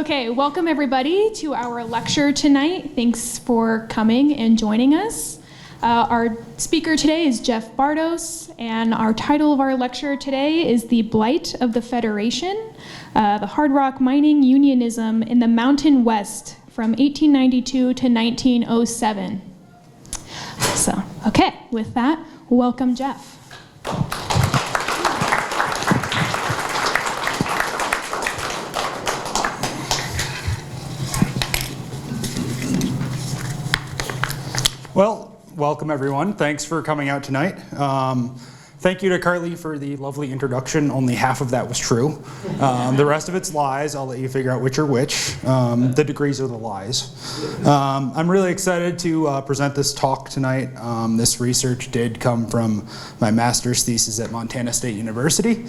Okay, welcome everybody to our lecture tonight. Thanks for coming and joining us. Our speaker today is Jeff Bartos, and our title of our lecture today is The Blight of the Federation, the Hardrock Mining Unionism in the Mountain West from 1892 to 1907. So, okay, with that, welcome Jeff. Well, welcome everyone. Thanks for coming out tonight. Thank you to Carly for the lovely introduction. Only half of that was true. The rest of it's lies. I'll let you figure out which are which. The degrees are the lies. I'm really excited to present this talk tonight. This research did come from my master's thesis at Montana State University.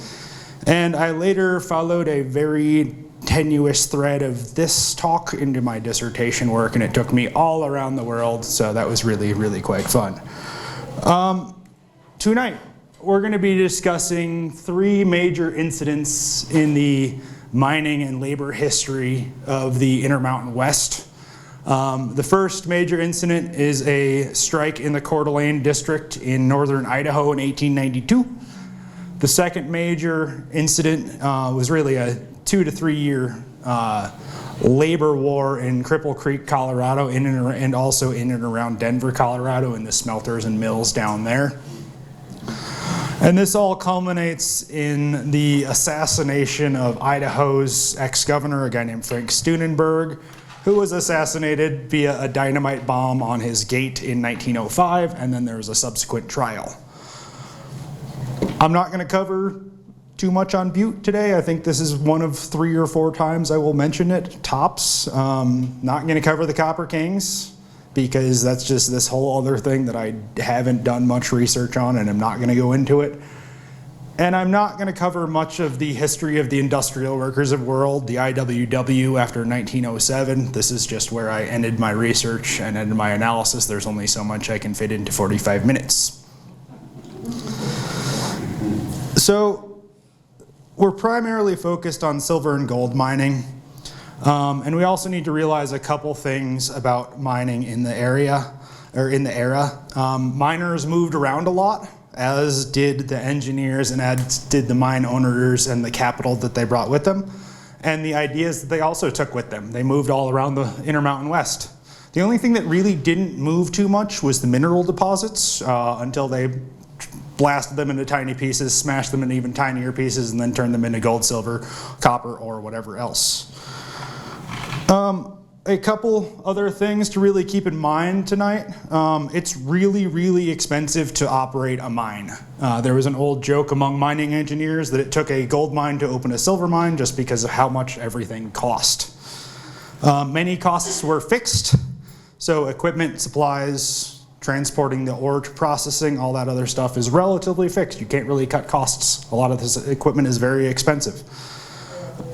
And I later followed a very tenuous thread of this talk into my dissertation work, and it took me all around the world, so that was really, really quite fun. Tonight, we're going to be discussing three major incidents in the mining and labor history of the Intermountain West. The first major incident is a strike in the Coeur d'Alene district in northern Idaho in 1892. The second major incident was really a 2 to 3 year labor war in Cripple Creek, Colorado, and also in and around Denver, Colorado, in the smelters and mills down there. And this all culminates in the assassination of Idaho's ex-governor, a guy named Frank Steunenberg, who was assassinated via a dynamite bomb on his gate in 1905, and then there was a subsequent trial. I'm not going to cover too much on Butte today. I think this is one of 3 or 4 times I will mention it, tops. Not going to cover the Copper Kings, because that's just this whole other thing that I haven't done much research on, and I'm not going to go into it. And I'm not going to cover much of the history of the Industrial Workers of World, the IWW, after 1907. This is just where I ended my research and ended my analysis. There's only so much I can fit into 45 minutes. So, we're primarily focused on silver and gold mining, and we also need to realize a couple things about mining in the area, or in the era. Miners moved around a lot, as did the engineers and as did the mine owners and the capital that they brought with them, and the ideas that they also took with them. They moved all around the Intermountain West. The only thing that really didn't move too much was the mineral deposits until they blasted them into tiny pieces, smashed them into even tinier pieces, and then turned them into gold, silver, copper, or whatever else. A couple other things to really keep in mind tonight. It's really, really expensive to operate a mine. There was an old joke among mining engineers that it took a gold mine to open a silver mine just because of how much everything cost. Many costs were fixed, so equipment, supplies, transporting the ore to processing, all that other stuff is relatively fixed. You can't really cut costs. A lot of this equipment is very expensive.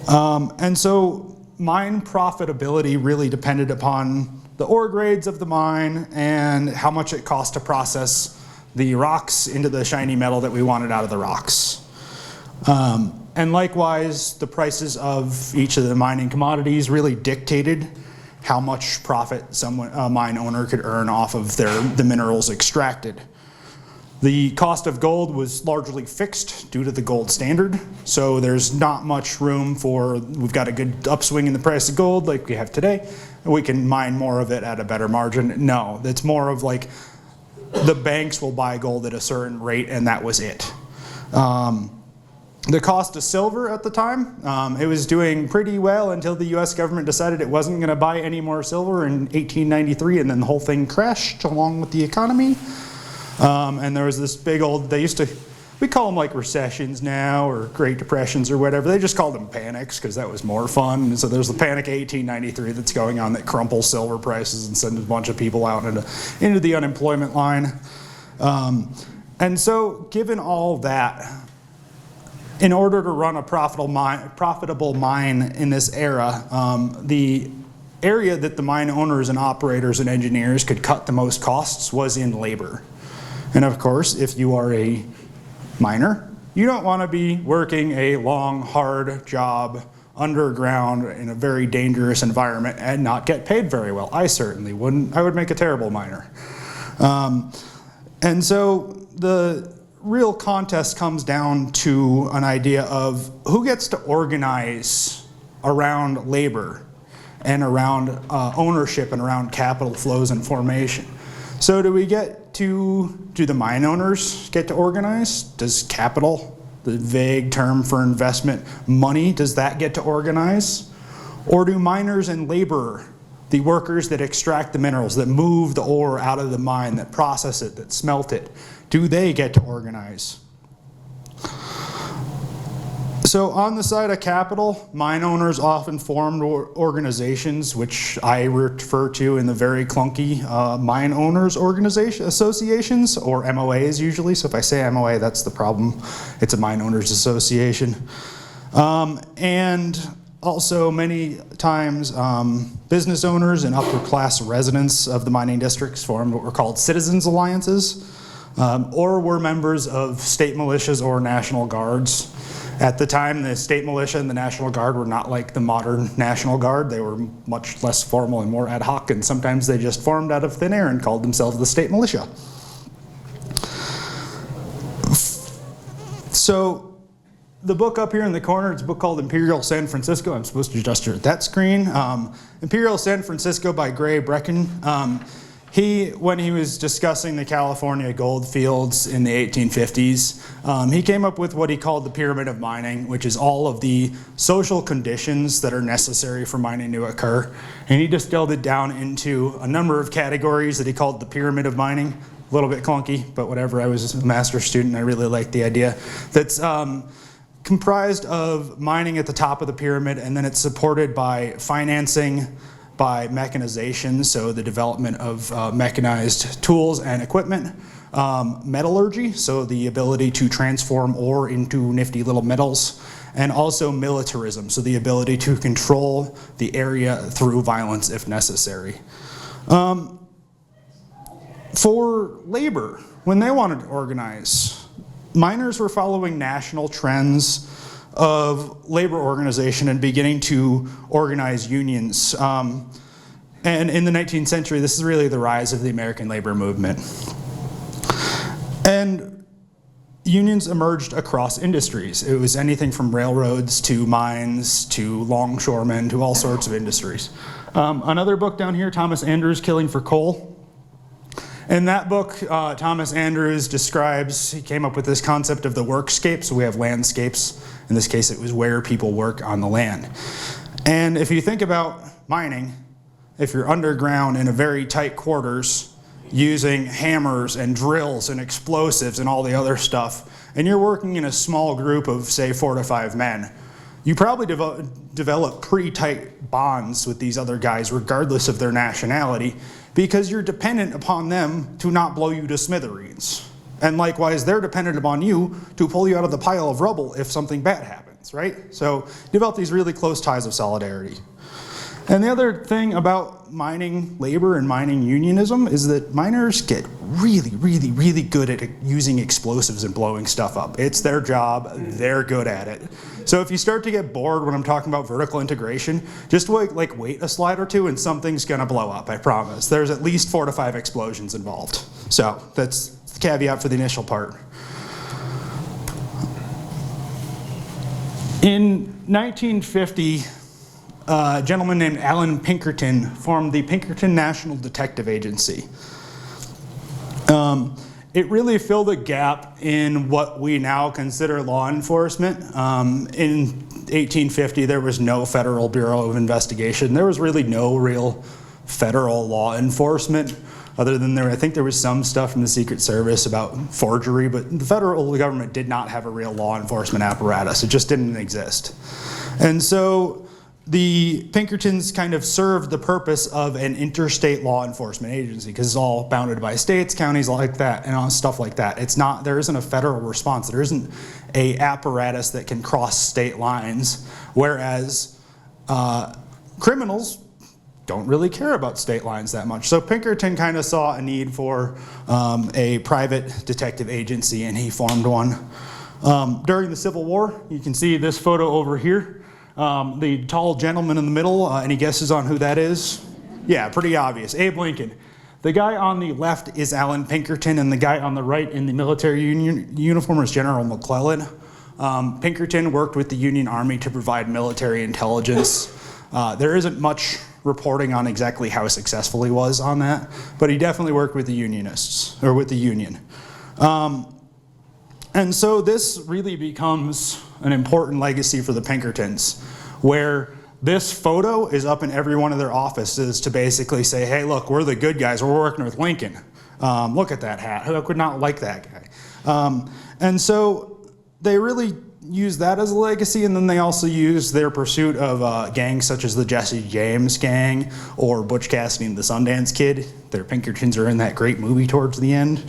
And so mine profitability really depended upon the ore grades of the mine and how much it cost to process the rocks into the shiny metal that we wanted out of the rocks. And likewise, the prices of each of the mining commodities really dictated how much profit a mine owner could earn off of the minerals extracted. The cost of gold was largely fixed due to the gold standard, so there's not much room for, we've got a good upswing in the price of gold like we have today, and we can mine more of it at a better margin. No, it's more of like the banks will buy gold at a certain rate, and that was it. The cost of silver at the time, it was doing pretty well until the US government decided it wasn't going to buy any more silver in 1893, and then the whole thing crashed along with the economy. And there was this big old, we call them like recessions now, or Great Depressions or whatever. They just called them panics because that was more fun. And so there's the Panic of 1893 that's going on that crumples silver prices and sends a bunch of people out into the unemployment line. And so given all that, in order to run a profitable mine in this era, the area that the mine owners and operators and engineers could cut the most costs was in labor. And of course, if you are a miner, you don't want to be working a long, hard job underground in a very dangerous environment and not get paid very well. I certainly wouldn't. I would make a terrible miner. And so the real contest comes down to an idea of who gets to organize around labor and around ownership and around capital flows and formation. So do the mine owners get to organize? Does capital, the vague term for investment, money, does that get to organize? Or do miners and labor, the workers that extract the minerals, that move the ore out of the mine, that process it, that smelt it, do they get to organize? So on the side of capital, mine owners often formed organizations, which I refer to in the very clunky mine owners associations, or MOAs usually. So if I say MOA, that's the problem. It's a mine owners association. And also many times business owners and upper class residents of the mining districts formed what were called citizens alliances, or were members of state militias or National Guards. At the time, the state militia and the National Guard were not like the modern National Guard. They were much less formal and more ad hoc, and sometimes they just formed out of thin air and called themselves the state militia. So the book up here in the corner, it's a book called Imperial San Francisco. I'm supposed to adjust that screen. Imperial San Francisco by Gray Brecken. When he was discussing the California gold fields in the 1850s, he came up with what he called the pyramid of mining, which is all of the social conditions that are necessary for mining to occur. And he distilled it down into a number of categories that he called the pyramid of mining. A little bit clunky, but whatever. I was a master's student. I really liked the idea. That's comprised of mining at the top of the pyramid, and then it's supported by financing, by mechanization, so the development of mechanized tools and equipment, metallurgy, so the ability to transform ore into nifty little metals, and also militarism, so the ability to control the area through violence if necessary. For labor, when they wanted to organize, miners were following national trends of labor organization and beginning to organize unions. And in the 19th century, this is really the rise of the American labor movement. And unions emerged across industries. It was anything from railroads to mines to longshoremen to all sorts of industries. Another book down here, Thomas Andrews' Killing for Coal. In that book, Thomas Andrews describes, he came up with this concept of the workscape. So we have landscapes. In this case, it was where people work on the land. And if you think about mining, if you're underground in a very tight quarters, using hammers and drills and explosives and all the other stuff, and you're working in a small group of, say, 4 to 5 men, you probably develop pretty tight bonds with these other guys, regardless of their nationality, because you're dependent upon them to not blow you to smithereens. And likewise, they're dependent upon you to pull you out of the pile of rubble if something bad happens, right? So develop these really close ties of solidarity. And the other thing about mining labor and mining unionism is that miners get really, really, really good at using explosives and blowing stuff up. It's their job, they're good at it. So if you start to get bored when I'm talking about vertical integration, just like wait a slide or two and something's gonna blow up, I promise. There's at least 4 to 5 explosions involved. So that's the caveat for the initial part. In 1950, a gentleman named Alan Pinkerton formed the Pinkerton National Detective Agency. It really filled a gap in what we now consider law enforcement. In 1850, there was no Federal Bureau of Investigation. There was really no real federal law enforcement, other than I think there was some stuff from the Secret Service about forgery, but the federal government did not have a real law enforcement apparatus. It just didn't exist. And so the Pinkertons kind of served the purpose of an interstate law enforcement agency, because it's all bounded by states, counties like that, and stuff like that. There isn't a federal response. There isn't a apparatus that can cross state lines, whereas criminals don't really care about state lines that much. So Pinkerton kind of saw a need for a private detective agency, and he formed one. During the Civil War, you can see this photo over here. The tall gentleman in the middle, any guesses on who that is? Yeah, pretty obvious. Abe Lincoln. The guy on the left is Alan Pinkerton, and the guy on the right in the military uniform is General McClellan. Pinkerton worked with the Union Army to provide military intelligence. There isn't much reporting on exactly how successful he was on that, but he definitely worked with the Unionists, or with the Union. And so this really becomes an important legacy for the Pinkertons, where this photo is up in every one of their offices to basically say, hey, look, we're the good guys, we're working with Lincoln. Look at that hat, who could not like that guy? And so they really use that as a legacy, and then they also use their pursuit of gangs such as the Jesse James gang or Butch Cassidy and the Sundance Kid. Their Pinkertons are in that great movie towards the end.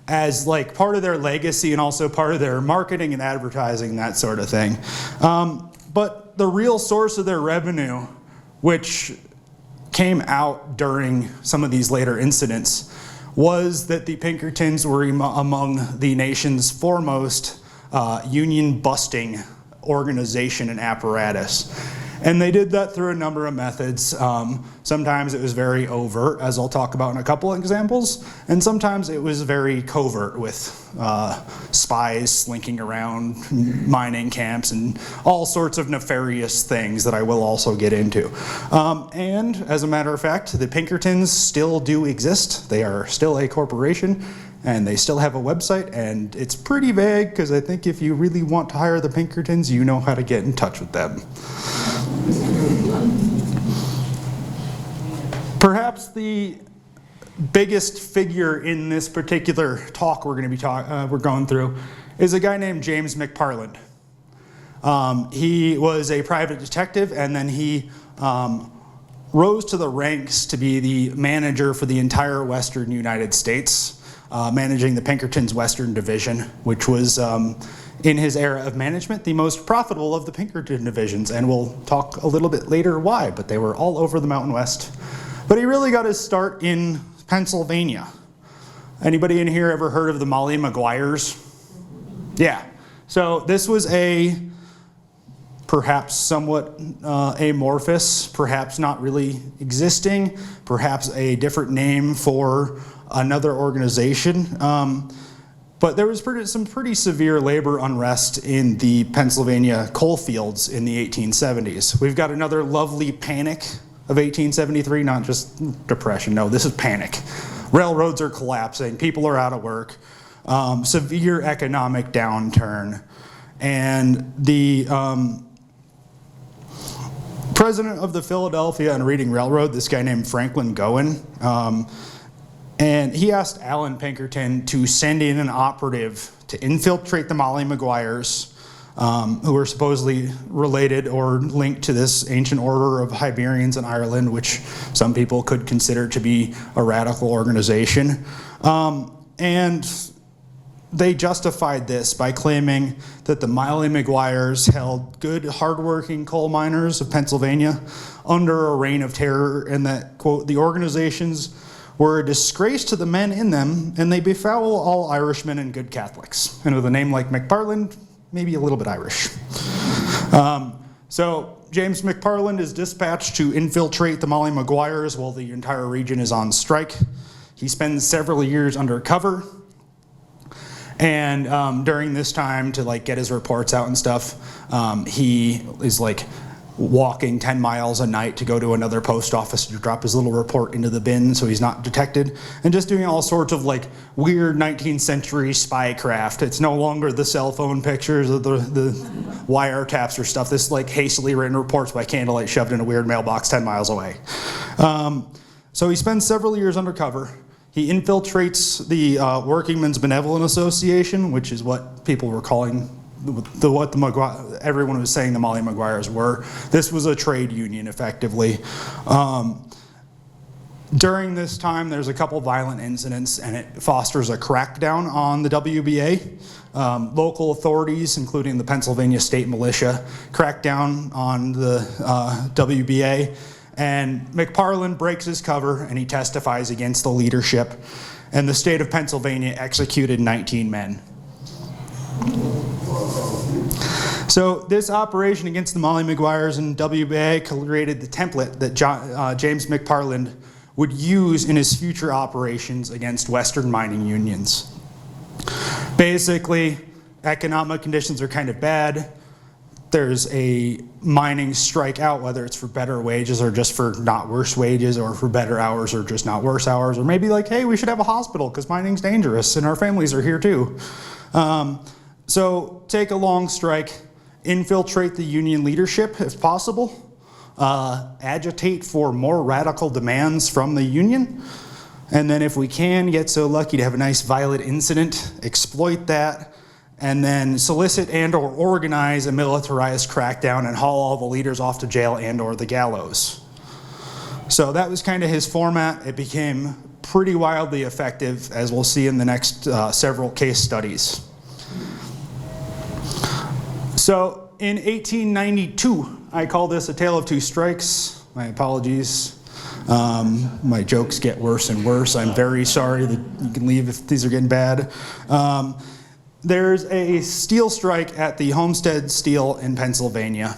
As like part of their legacy and also part of their marketing and advertising, that sort of thing. But the real source of their revenue, which came out during some of these later incidents, was that the Pinkertons were among the nation's foremost union-busting organization and apparatus. And they did that through a number of methods. Sometimes it was very overt, as I'll talk about in a couple of examples, and sometimes it was very covert with spies slinking around mining camps and all sorts of nefarious things that I will also get into. And as a matter of fact, the Pinkertons still do exist. They are still a corporation, and they still have a website, and it's pretty vague because I think if you really want to hire the Pinkertons, you know how to get in touch with them. Perhaps the biggest figure in this particular talk we're going through is a guy named James McParland. He was a private detective, and then he rose to the ranks to be the manager for the entire western United States, managing the Pinkertons' Western Division, which was, in his era of management, the most profitable of the Pinkerton divisions. And we'll talk a little bit later why, but they were all over the Mountain West. But he really got his start in Pennsylvania. Anybody in here ever heard of the Molly Maguires? Yeah. So this was a perhaps somewhat amorphous, perhaps not really existing, perhaps a different name for another organization. But there was some pretty severe labor unrest in the Pennsylvania coal fields in the 1870s. We've got another lovely panic of 1873, not just depression, no, this is panic. Railroads are collapsing, people are out of work, severe economic downturn, and the president of the Philadelphia and Reading Railroad, this guy named Franklin Gowen, and he asked Alan Pinkerton to send in an operative to infiltrate the Molly Maguires, who were supposedly related or linked to this ancient order of Hibernians in Ireland, which some people could consider to be a radical organization. And they justified this by claiming that the Molly Maguires held good, hardworking coal miners of Pennsylvania under a reign of terror, and that, quote, the organizations were a disgrace to the men in them, and they befoul all Irishmen and good Catholics. And with a name like McParland, maybe a little bit Irish. So James McParland is dispatched to infiltrate the Molly Maguires while the entire region is on strike. He spends several years undercover, and during this time to like get his reports out and stuff, he is like walking 10 miles a night to go to another post office to drop his little report into the bin so he's not detected, and just doing all sorts of like weird 19th century spycraft. It's no longer the cell phone pictures of the wiretaps or stuff. This is like hastily written reports by candlelight shoved in a weird mailbox 10 miles away. So he spends several years undercover. He infiltrates the Workingmen's Benevolent Association, which is what people were calling everyone was saying the Molly Maguires were. This was a trade union, effectively. During this time, there's a couple violent incidents, and it fosters a crackdown on the WBA. Local authorities, including the Pennsylvania State Militia, crack down on the WBA, and McParland breaks his cover, and he testifies against the leadership, and the state of Pennsylvania executed 19 men. So this operation against the Molly Maguires and WBA created the template that James McParland would use in his future operations against Western mining unions. Basically, economic conditions are kind of bad. There's a mining strike out, whether it's for better wages or just for not worse wages, or for better hours or just not worse hours, or maybe like, hey, we should have a hospital because mining's dangerous and our families are here too. So take a long strike, infiltrate the union leadership if possible, agitate for more radical demands from the union, and then if we can get so lucky to have a nice violent incident, exploit that, and then solicit and or organize a militarized crackdown and haul all the leaders off to jail and or the gallows. So that was kind of his format. It became pretty wildly effective, as we'll see in the next several case studies. So in 1892, I call this a tale of two strikes. My apologies. My jokes get worse and worse. I'm very sorry. That you can leave if these are getting bad. There's a steel strike at the Homestead Steel in Pennsylvania.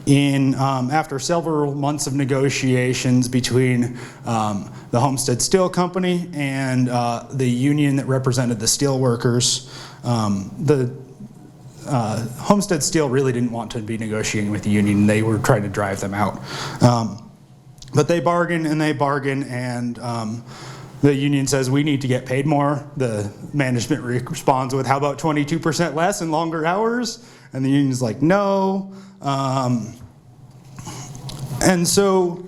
After several months of negotiations between the Homestead Steel Company and the union that represented the steel workers, Homestead Steel really didn't want to be negotiating with the union. They were trying to drive them out. But they bargain and they bargain, and the union says, we need to get paid more. The management responds with, how about 22% less and longer hours? And the union's like, no. And so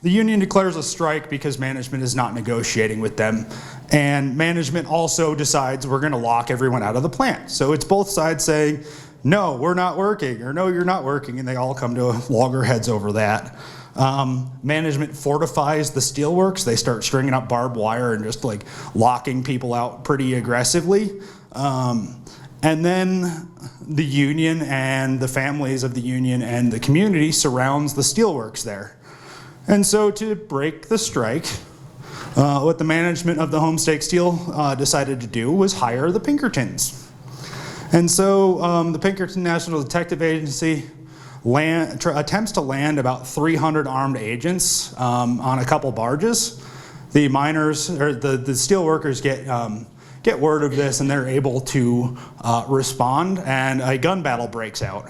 the union declares a strike because management is not negotiating with them. And management also decides we're gonna lock everyone out of the plant. So it's both sides saying, no, we're not working, or no, you're not working, and they all come to loggerheads over that. Management fortifies the steelworks. They start stringing up barbed wire and just like locking people out pretty aggressively. And then the union and the families of the union and the community surrounds the steelworks there. And so to break the strike, what the management of the Homestead Steel decided to do was hire the Pinkertons. And so the Pinkerton National Detective Agency attempts to land about 300 armed agents on a couple barges. The miners, or the steel workers get word of this, and they're able to respond, and a gun battle breaks out.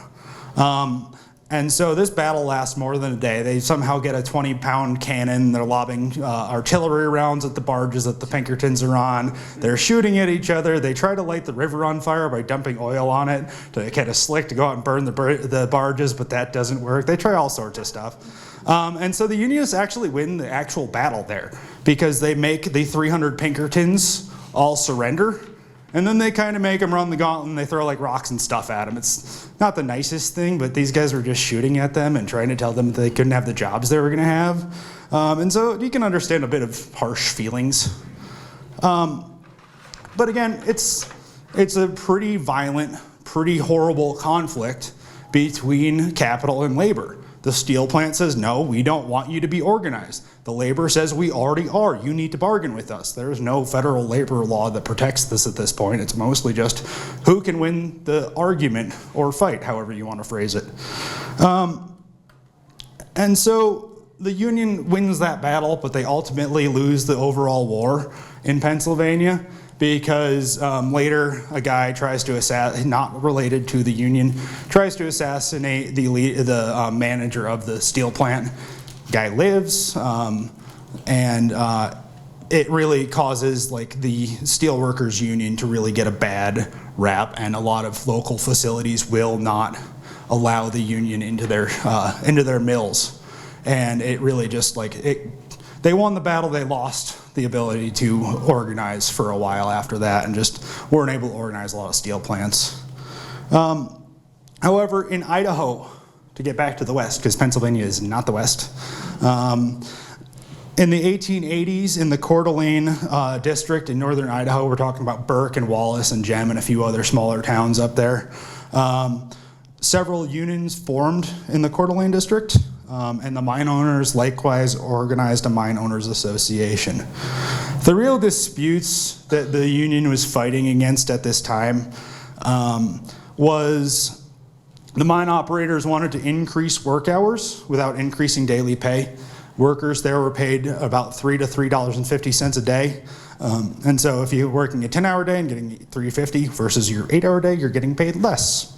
And so this battle lasts more than a day. They somehow get a 20-pound cannon. They're lobbing artillery rounds at the barges that the Pinkertons are on. They're shooting at each other. They try to light the river on fire by dumping oil on it to get a slick to go out and burn the barges, but that doesn't work. They try all sorts of stuff. And so the Unionists actually win the actual battle there because they make the 300 Pinkertons all surrender. And then they kind of make them run the gauntlet, and they throw like rocks and stuff at them. It's not the nicest thing, but these guys were just shooting at them and trying to tell them that they couldn't have the jobs they were going to have. And so you can understand a bit of harsh feelings. But again, it's a pretty violent, pretty horrible conflict between capital and labor. The steel plant says, no, we don't want you to be organized. The labor says, we already are. You need to bargain with us. There is no federal labor law that protects this at this point. It's mostly just who can win the argument or fight, however you want to phrase it. And so the Union wins that battle, but they ultimately lose the overall war in Pennsylvania because later a guy tries to assassinate, not related to the Union, tries to assassinate the manager of the steel plant. Guy lives, and it really causes like the Steelworkers Union to really get a bad rap, and a lot of local facilities will not allow the union into their mills, and it really just like they won the battle, they lost the ability to organize for a while after that, and just weren't able to organize a lot of steel plants. However, in Idaho, to get back to the West, because Pennsylvania is not the West, in the 1880s, in the Coeur d'Alene district in northern Idaho, we're talking about Burke and Wallace and Gem and a few other smaller towns up there. Several unions formed in the Coeur d'Alene district, and the mine owners likewise organized a mine owners association. The real disputes that the union was fighting against at this time was The mine operators wanted to increase work hours without increasing daily pay. Workers there were paid about $3 to $3.50 a day. And so if you're working a 10-hour day and getting $3.50 versus your 8-hour day, you're getting paid less.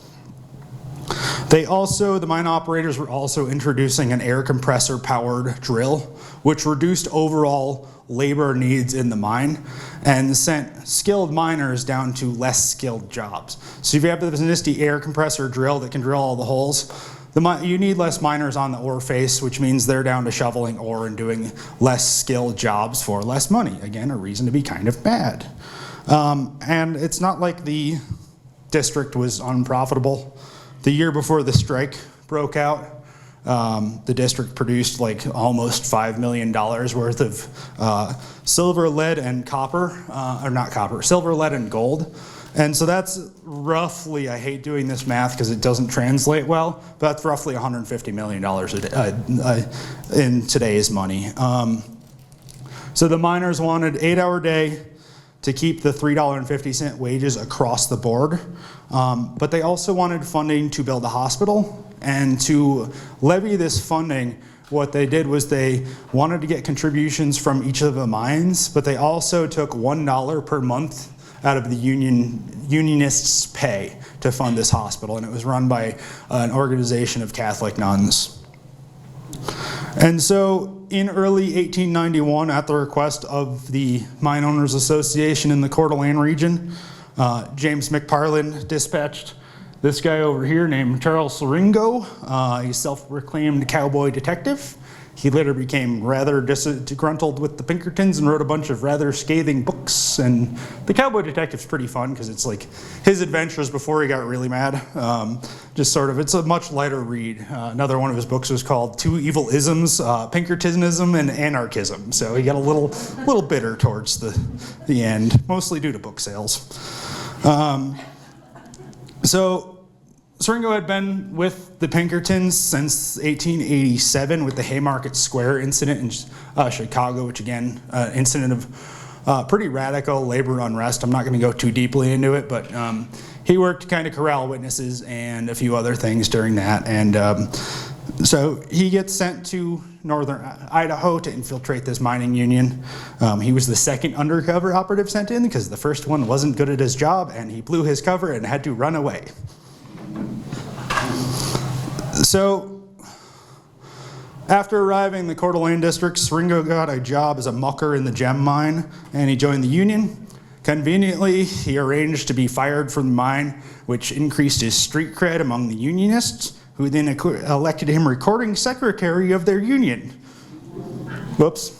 The mine operators were also introducing an air compressor powered drill, which reduced overall labor needs in the mine and sent skilled miners down to less skilled jobs. So if you have this nifty air compressor drill that can drill all the holes, you need less miners on the ore face, which means they're down to shoveling ore and doing less skilled jobs for less money. Again, a reason to be kind of mad. And it's not like the district was unprofitable. The year before the strike broke out, the district produced like almost $5 million worth of silver, lead, and copper, or not copper, silver, lead, and gold. And so that's roughly, I hate doing this math because it doesn't translate well, but that's roughly $150 million in today's money. So the miners wanted 8-hour day to keep the $3.50 wages across the board. But they also wanted funding to build a hospital. And to levy this funding, what they did was they wanted to get contributions from each of the mines, but they also took $1 per month out of the unionists' pay to fund this hospital. And it was run by an organization of Catholic nuns. And so in early 1891, at the request of the Mine Owners Association in the Coeur d'Alene region, James McParland dispatched this guy over here named Charles Siringo, a self-proclaimed cowboy detective. He later became rather disgruntled with the Pinkertons and wrote a bunch of rather scathing books. And the Cowboy Detective's pretty fun because it's like his adventures before he got really mad. It's a much lighter read. Another one of his books was called Two Evil Isms, Pinkertonism and Anarchism. So he got a little bitter towards the end, mostly due to book sales. So Siringo had been with the Pinkertons since 1887 with the Haymarket Square incident in Chicago, which again, incident of pretty radical labor unrest. I'm not going to go too deeply into it, but he worked to kind of corral witnesses and a few other things during that. And so he gets sent to northern Idaho to infiltrate this mining union. He was the second undercover operative sent in because the first one wasn't good at his job and he blew his cover and had to run away. So, after arriving in the Coeur d'Alene district, Siringo got a job as a mucker in the gem mine, and he joined the union. Conveniently, he arranged to be fired from the mine, which increased his street cred among the unionists, who then elected him recording secretary of their union. Whoops.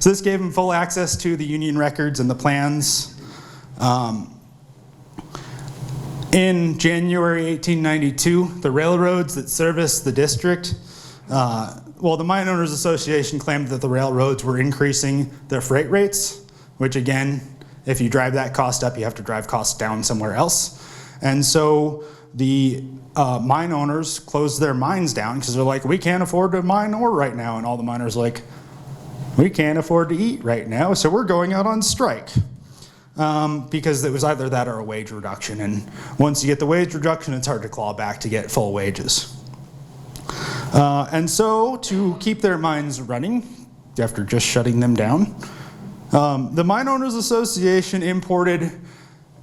So this gave him full access to the union records and the plans. In January 1892, the railroads that serviced the district, the Mine Owners Association claimed that the railroads were increasing their freight rates, which again, if you drive that cost up, you have to drive costs down somewhere else. And so the mine owners closed their mines down because they're like, we can't afford to mine ore right now. And all the miners are like, we can't afford to eat right now, so we're going out on strike. Because it was either that or a wage reduction. And once you get the wage reduction, it's hard to claw back to get full wages. And so to keep their mines running, after just shutting them down, the Mine Owners Association imported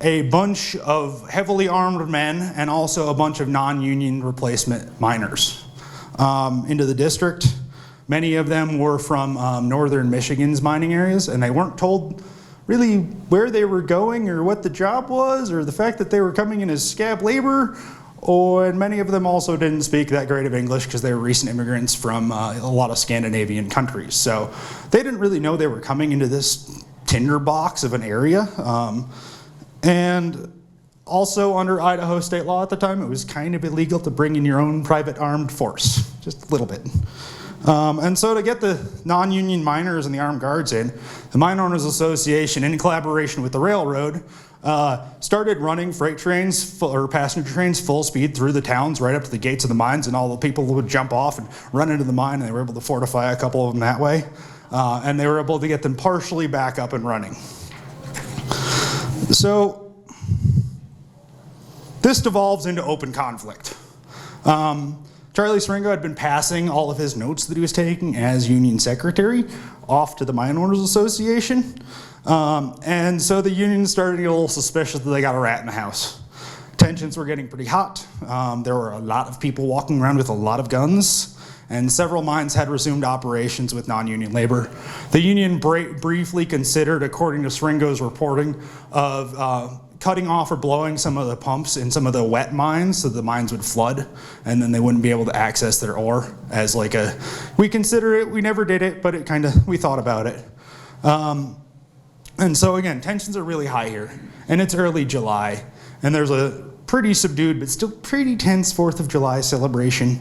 a bunch of heavily armed men and also a bunch of non-union replacement miners into the district. Many of them were from northern Michigan's mining areas, and they weren't told really where they were going or what the job was or the fact that they were coming in as scab labor, and many of them also didn't speak that great of English because they were recent immigrants from a lot of Scandinavian countries. So they didn't really know they were coming into this tinderbox of an area. And also under Idaho state law at the time, it was kind of illegal to bring in your own private armed force, just a little bit. And so to get the non-union miners and the armed guards in, the Mine Owners Association, in collaboration with the railroad, started running freight trains or passenger trains full speed through the towns right up to the gates of the mines, and all the people would jump off and run into the mine, and they were able to fortify a couple of them that way. And they were able to get them partially back up and running. So this devolves into open conflict. Charlie Siringo had been passing all of his notes that he was taking as union secretary off to the Mine Owners Association. And so the union started to get a little suspicious that they got a rat in the house. Tensions were getting pretty hot. There were a lot of people walking around with a lot of guns, and several mines had resumed operations with non-union labor. The union briefly considered, according to Siringo's reporting, of cutting off or blowing some of the pumps in some of the wet mines so the mines would flood, and then they wouldn't be able to access their ore as like a, we consider it, we never did it, but it kind of, we thought about it. And so again, tensions are really high here, and it's early July, and there's a pretty subdued but still pretty tense 4th of July celebration.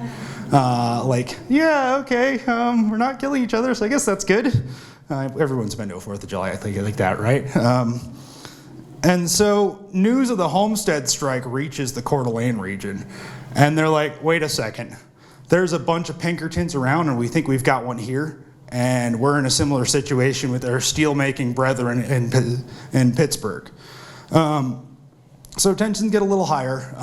Like, yeah, okay, we're not killing each other, so I guess that's good. Everyone's been to a 4th of July, I think, like that, right? And so news of the Homestead strike reaches the Coeur d'Alene region, and they're like, wait a second, there's a bunch of Pinkertons around, and we think we've got one here, and we're in a similar situation with our steelmaking brethren in Pittsburgh. So tensions get a little higher.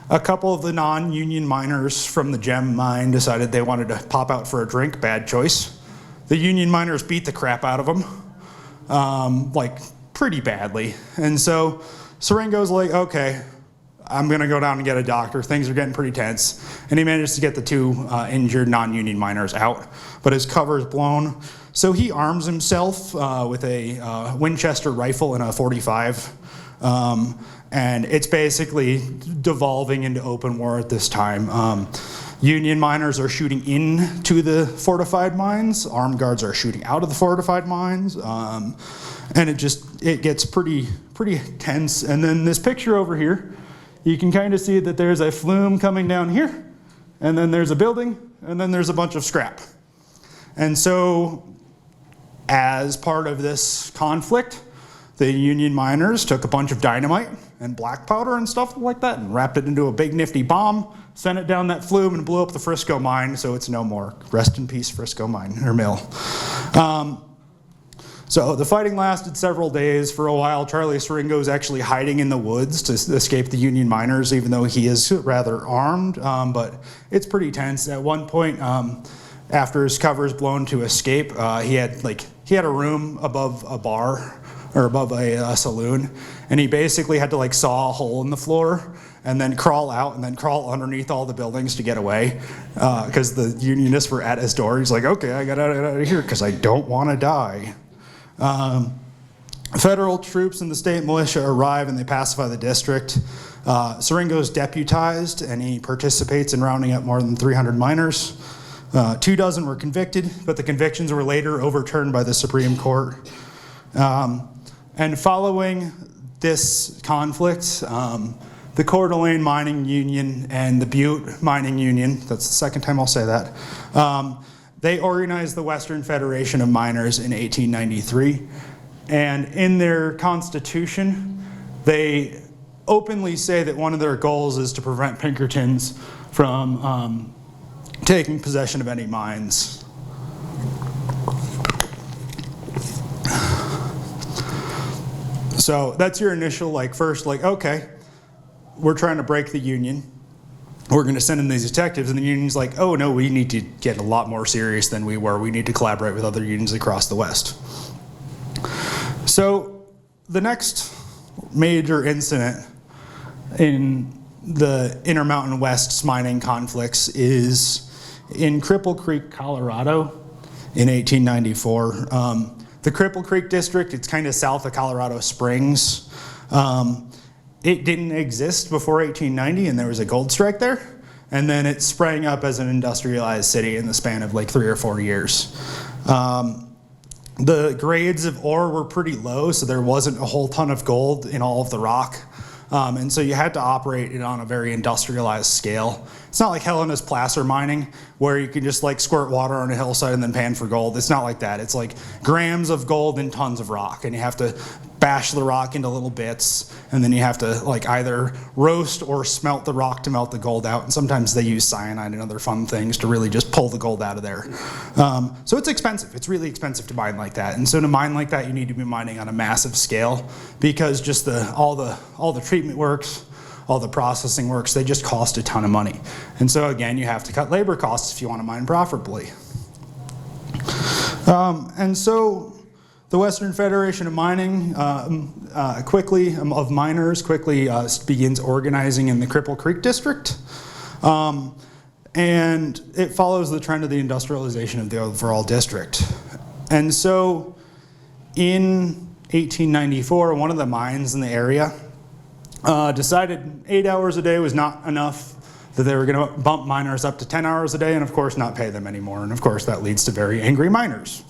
A couple of the non-union miners from the gem mine decided they wanted to pop out for a drink. Bad choice. The union miners beat the crap out of them, like pretty badly. And so Siringo's like, okay, I'm gonna go down and get a doctor. Things are getting pretty tense. And he manages to get the 2 injured non-union miners out, but his cover is blown. So he arms himself with a Winchester rifle and a .45. And it's basically devolving into open war at this time. Union miners are shooting into the fortified mines. Armed guards are shooting out of the fortified mines. And it gets pretty tense. And then this picture over here, you can kind of see that there's a flume coming down here, and then there's a building, and then there's a bunch of scrap. And so as part of this conflict, the union miners took a bunch of dynamite and black powder and stuff like that and wrapped it into a big nifty bomb, sent it down that flume, and blew up the Frisco mine, so it's no more. Rest in peace, Frisco mine, or mill. So the fighting lasted several days. For a while, Charlie Siringo is actually hiding in the woods to escape the union miners, even though he is rather armed, but it's pretty tense. At one point, after his cover is blown to escape, he had a room above a bar, or above a saloon, and he basically had to like saw a hole in the floor and then crawl out and then crawl underneath all the buildings to get away, because the unionists were at his door. He's like, okay, I gotta get out of here because I don't want to die. Federal troops and the state militia arrive and they pacify the district. Siringo is deputized and he participates in rounding up more than 300 miners. 24 were convicted, but the convictions were later overturned by the Supreme Court. And following this conflict, the Coeur d'Alene Mining Union and the Butte Mining Union, that's the second time I'll say that, they organized the Western Federation of Miners in 1893. And in their constitution, they openly say that one of their goals is to prevent Pinkertons from taking possession of any mines. So that's your initial, okay, we're trying to break the union. We're going to send in these detectives, and the union's like, oh no, we need to get a lot more serious than we were. We need to collaborate with other unions across the West. So the next major incident in the Intermountain West mining conflicts is in Cripple Creek, Colorado in 1894. The Cripple Creek district, it's kind of south of Colorado Springs. It didn't exist before 1890, and there was a gold strike there. And then it sprang up as an industrialized city in the span of like 3 or 4 years. The grades of ore were pretty low, so there wasn't a whole ton of gold in all of the rock. And so you had to operate it on a very industrialized scale. It's not like Helena's placer mining, where you can just like squirt water on a hillside and then pan for gold. It's not like that. It's like grams of gold and tons of rock, and you have to bash the rock into little bits, and then you have to like either roast or smelt the rock to melt the gold out. And sometimes they use cyanide and other fun things to really just pull the gold out of there. So it's expensive. It's really expensive to mine like that. And so to mine like that, you need to be mining on a massive scale, because just all the treatment works, all the processing works, they just cost a ton of money. And so again, you have to cut labor costs if you want to mine profitably. And so the Western Federation of Mining of miners quickly begins organizing in the Cripple Creek district. And it follows the trend of the industrialization of the overall district. And so in 1894, one of the mines in the area decided 8 hours a day was not enough, that they were going to bump miners up to 10 hours a day and of course not pay them anymore. And of course that leads to very angry miners.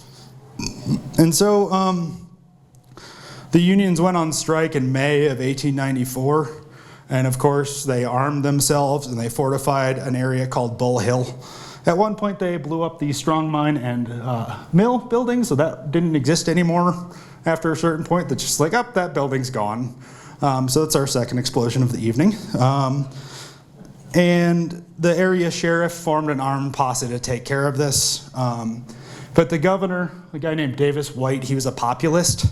And so the unions went on strike in May of 1894. And of course, they armed themselves and they fortified an area called Bull Hill. At one point, they blew up the strong mine and mill building, so that didn't exist anymore after a certain point. That's just like, oh, that building's gone. So that's our second explosion of the evening. And the area sheriff formed an armed posse to take care of this. But the governor, a guy named Davis White, he was a populist.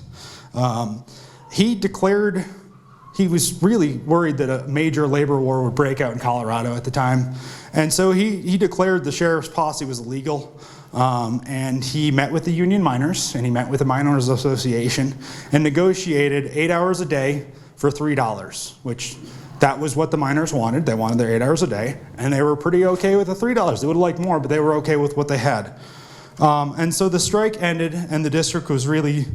He was really worried that a major labor war would break out in Colorado at the time. And so he declared the sheriff's posse was illegal. And he met with the union miners, and he met with the Miners Association, and negotiated 8 hours a day for $3, which that was what the miners wanted. They wanted their 8 hours a day, and they were pretty okay with the $3. They would have liked more, but they were okay with what they had. And so the strike ended, and the district was really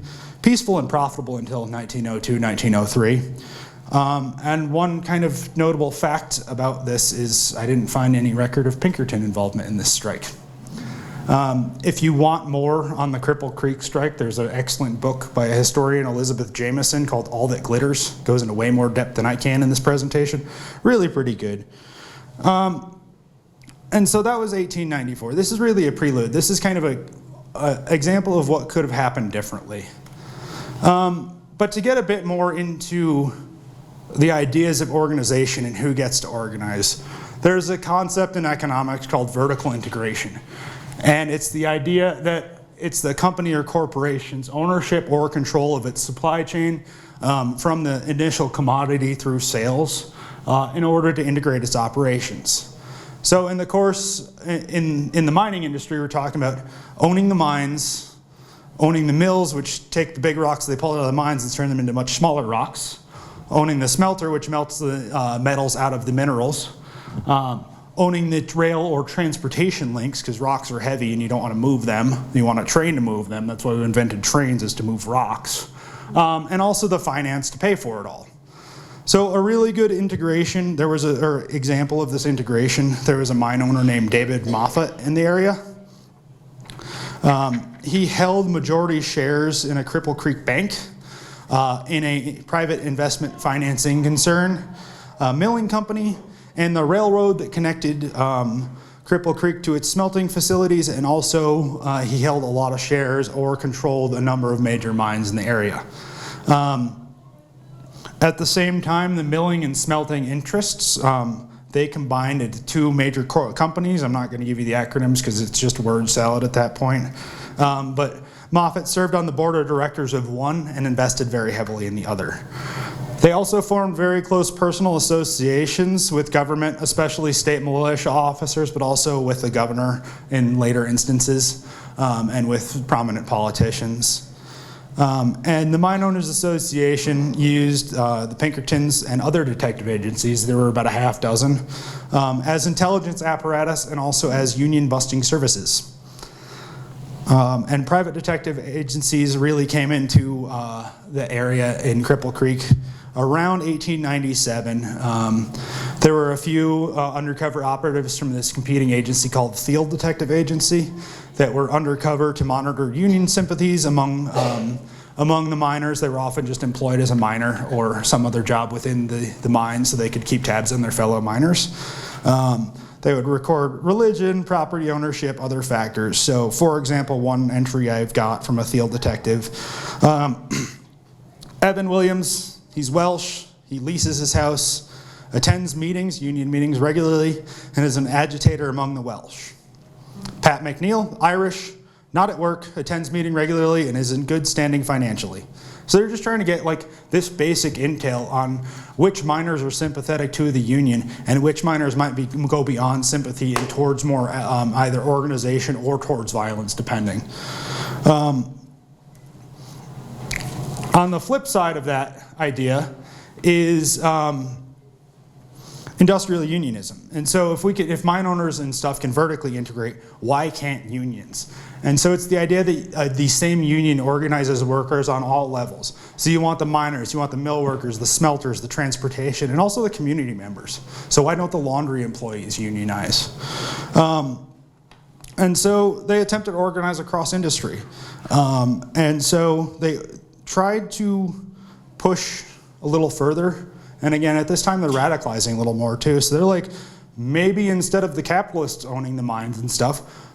peaceful and profitable until 1902, 1903. And one kind of notable fact about this is I didn't find any record of Pinkerton involvement in this strike. If you want more on the Cripple Creek strike, there's an excellent book by a historian, Elizabeth Jameson, called All That Glitters. It goes into way more depth than I can in this presentation. Really pretty good. And so that was 1894. This is really a prelude. This is kind of an example of what could have happened differently. But to get a bit more into the ideas of organization and who gets to organize, there's a concept in economics called vertical integration. And it's the idea that it's the company or corporation's ownership or control of its supply chain from the initial commodity through sales in order to integrate its operations. So in the course, in the mining industry, we're talking about owning the mines, owning the mills, which take the big rocks they pull out of the mines and turn them into much smaller rocks, owning the smelter, which melts the metals out of the minerals, owning the rail or transportation links, because rocks are heavy and you don't want to move them. You want a train to move them. That's why we invented trains, is to move rocks. And also the finance to pay for it all. So a really good integration, there was an example of this integration. There was a mine owner named David Moffat in the area. He held majority shares in a Cripple Creek bank, in a private investment financing concern, milling company, and the railroad that connected Cripple Creek to its smelting facilities, and also he held a lot of shares or controlled a number of major mines in the area. At the same time, the milling and smelting interests, they combined into two major companies. I'm not going to give you the acronyms because it's just word salad at that point. But Moffat served on the board of directors of one and invested very heavily in the other. They also formed very close personal associations with government, especially state militia officers, but also with the governor in later instances, and with prominent politicians. And the Mine Owners Association used the Pinkertons and other detective agencies, there were about a half dozen, as intelligence apparatus and also as union busting services. And private detective agencies really came into the area in Cripple Creek around 1897. There were a few undercover operatives from this competing agency called Field Detective Agency that were undercover to monitor union sympathies among the miners. They were often just employed as a miner or some other job within the mine so they could keep tabs on their fellow miners. They would record religion, property ownership, other factors. So, for example, one entry I've got from a field detective, Evan Williams, he's Welsh, he leases his house, attends meetings, union meetings regularly, and is an agitator among the Welsh. Pat McNeil, Irish, not at work, attends meeting regularly, and is in good standing financially. So they're just trying to get like this basic intel on which miners are sympathetic to the union and which miners might go beyond sympathy and towards more either organization or towards violence, depending. On the flip side of that idea is industrial unionism. And so if mine owners and stuff can vertically integrate, why can't unions? And so it's the idea that the same union organizes workers on all levels. So you want the miners, you want the mill workers, the smelters, the transportation, and also the community members. So why don't the laundry employees unionize? And so they attempted to organize across industry. And so they tried to push a little further. And again, at this time, they're radicalizing a little more too. So they're like, maybe instead of the capitalists owning the mines and stuff,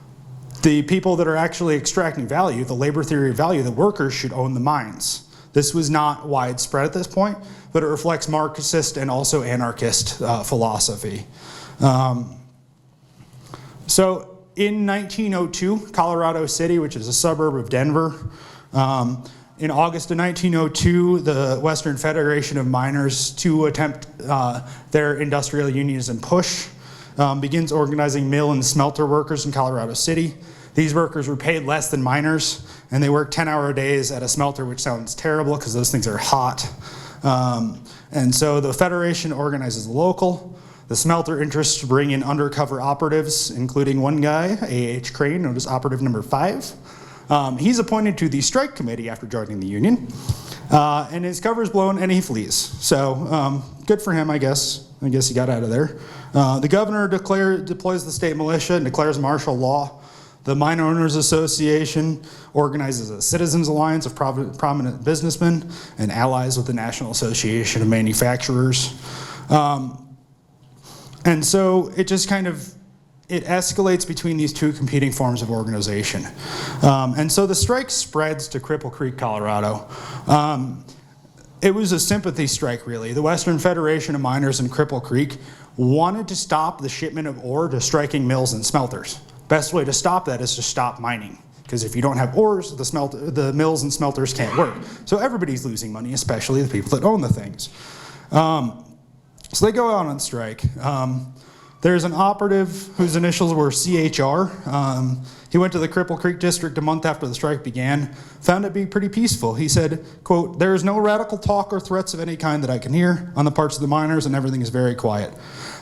the people that are actually extracting value, the labor theory of value, the workers should own the mines. This was not widespread at this point, but it reflects Marxist and also anarchist philosophy. So in 1902, Colorado City, which is a suburb of Denver, in August of 1902, the Western Federation of Miners, to attempt their industrial unionism push, begins organizing mill and smelter workers in Colorado City. These workers were paid less than miners, and they worked 10-hour days at a smelter, which sounds terrible because those things are hot. And so the Federation organizes local. The smelter interests bring in undercover operatives, including one guy, A.H. Crane, known as operative number 5. He's appointed to the strike committee after joining the union, and his cover's blown and he flees. So good for him, I guess. I guess he got out of there. The governor deploys the state militia and declares martial law. The Mine Owners Association organizes a citizens alliance of prominent businessmen and allies with the National Association of Manufacturers. And so it just kind of, it escalates between these two competing forms of organization. And so the strike spreads to Cripple Creek, Colorado. It was a sympathy strike, really. The Western Federation of Miners in Cripple Creek wanted to stop the shipment of ore to striking mills and smelters. Best way to stop that is to stop mining, because if you don't have ores, the mills and smelters can't work. So everybody's losing money, especially the people that own the things. So they go out on strike. There's an operative whose initials were CHR. He went to the Cripple Creek district a month after the strike began, found it to be pretty peaceful. He said, quote, "There is no radical talk or threats of any kind that I can hear on the parts of the miners, and everything is very quiet.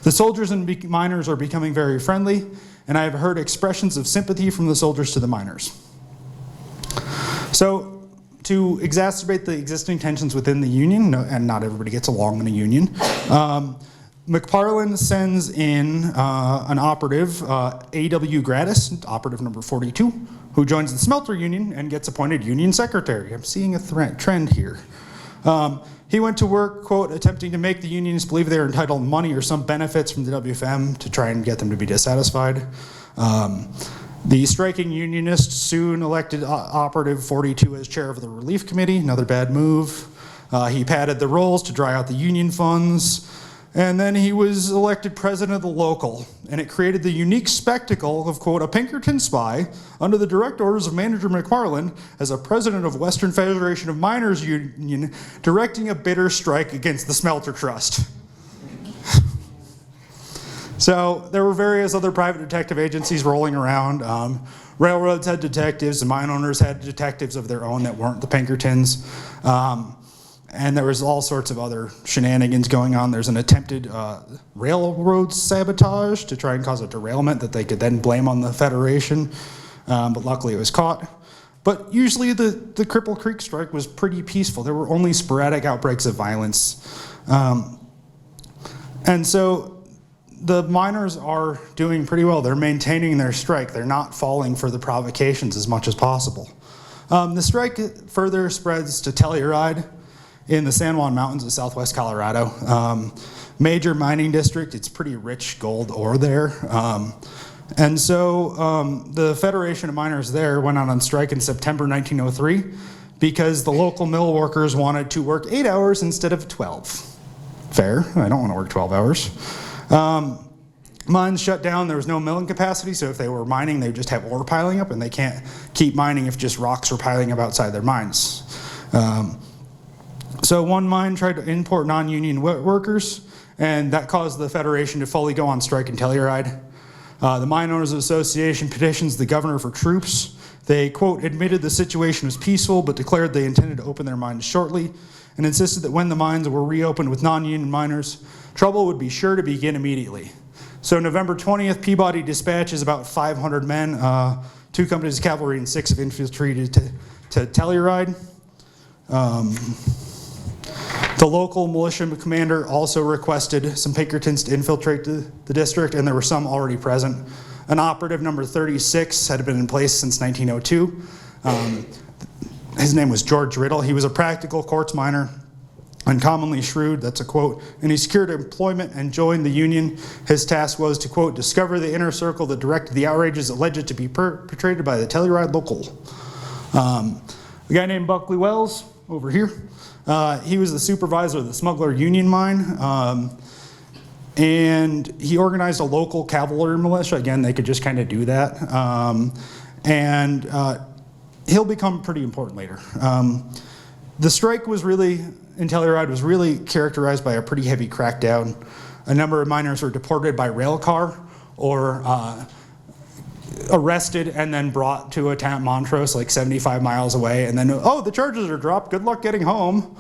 The soldiers and miners are becoming very friendly, and I have heard expressions of sympathy from the soldiers to the miners." So to exacerbate the existing tensions within the union, and not everybody gets along in a union, McParland sends in an operative, A.W. Gratis, operative number 42, who joins the smelter union and gets appointed union secretary. I'm seeing a trend here. He went to work, quote, attempting to make the unions believe they are entitled to money or some benefits from the WFM to try and get them to be dissatisfied. The striking unionists soon elected operative 42 as chair of the relief committee, another bad move. He padded the rolls to dry out the union funds. And then he was elected president of the local, and it created the unique spectacle of, quote, a Pinkerton spy under the direct orders of manager McFarland as a president of Western Federation of Miners Union, directing a bitter strike against the smelter trust. So there were various other private detective agencies rolling around. Railroads had detectives, the mine owners had detectives of their own that weren't the Pinkertons. And there was all sorts of other shenanigans going on. There's an attempted railroad sabotage to try and cause a derailment that they could then blame on the Federation, but luckily it was caught. But usually the Cripple Creek strike was pretty peaceful. There were only sporadic outbreaks of violence. And so the miners are doing pretty well. They're maintaining their strike. They're not falling for the provocations as much as possible. The strike further spreads to Telluride in the San Juan Mountains of southwest Colorado. Major mining district, it's pretty rich gold ore there. And so the Federation of Miners there went out on strike in September 1903 because the local mill workers wanted to work 8 hours instead of 12. Fair, I don't want to work 12 hours. Mines shut down, there was no milling capacity, so if they were mining, they would just have ore piling up, and they can't keep mining if just rocks are piling up outside their mines. So one mine tried to import non-union workers, and that caused the Federation to fully go on strike in Telluride. The Mine Owners Association petitions the governor for troops. They, quote, admitted the situation was peaceful, but declared they intended to open their mines shortly, and insisted that when the mines were reopened with non-union miners, trouble would be sure to begin immediately. So November 20th, Peabody dispatches about 500 men, 2 companies of cavalry and 6 of infantry to Telluride. The local militia commander also requested some Pinkertons to infiltrate the district, and there were some already present. An operative, number 36, had been in place since 1902. His name was George Riddle. He was a practical quartz miner, uncommonly shrewd, that's a quote, and he secured employment and joined the union. His task was to, quote, discover the inner circle that directed the outrages alleged to be perpetrated by the Telluride local. A guy named Buckley Wells, over here, he was the supervisor of the Smuggler Union Mine, and he organized a local cavalry militia. Again, they could just kind of do that. He'll become pretty important later. The strike was really, in Telluride, was really characterized by a pretty heavy crackdown. A number of miners were deported by rail car or arrested and then brought to a town, Montrose, like 75 miles away, and then, oh, the charges are dropped, good luck getting home.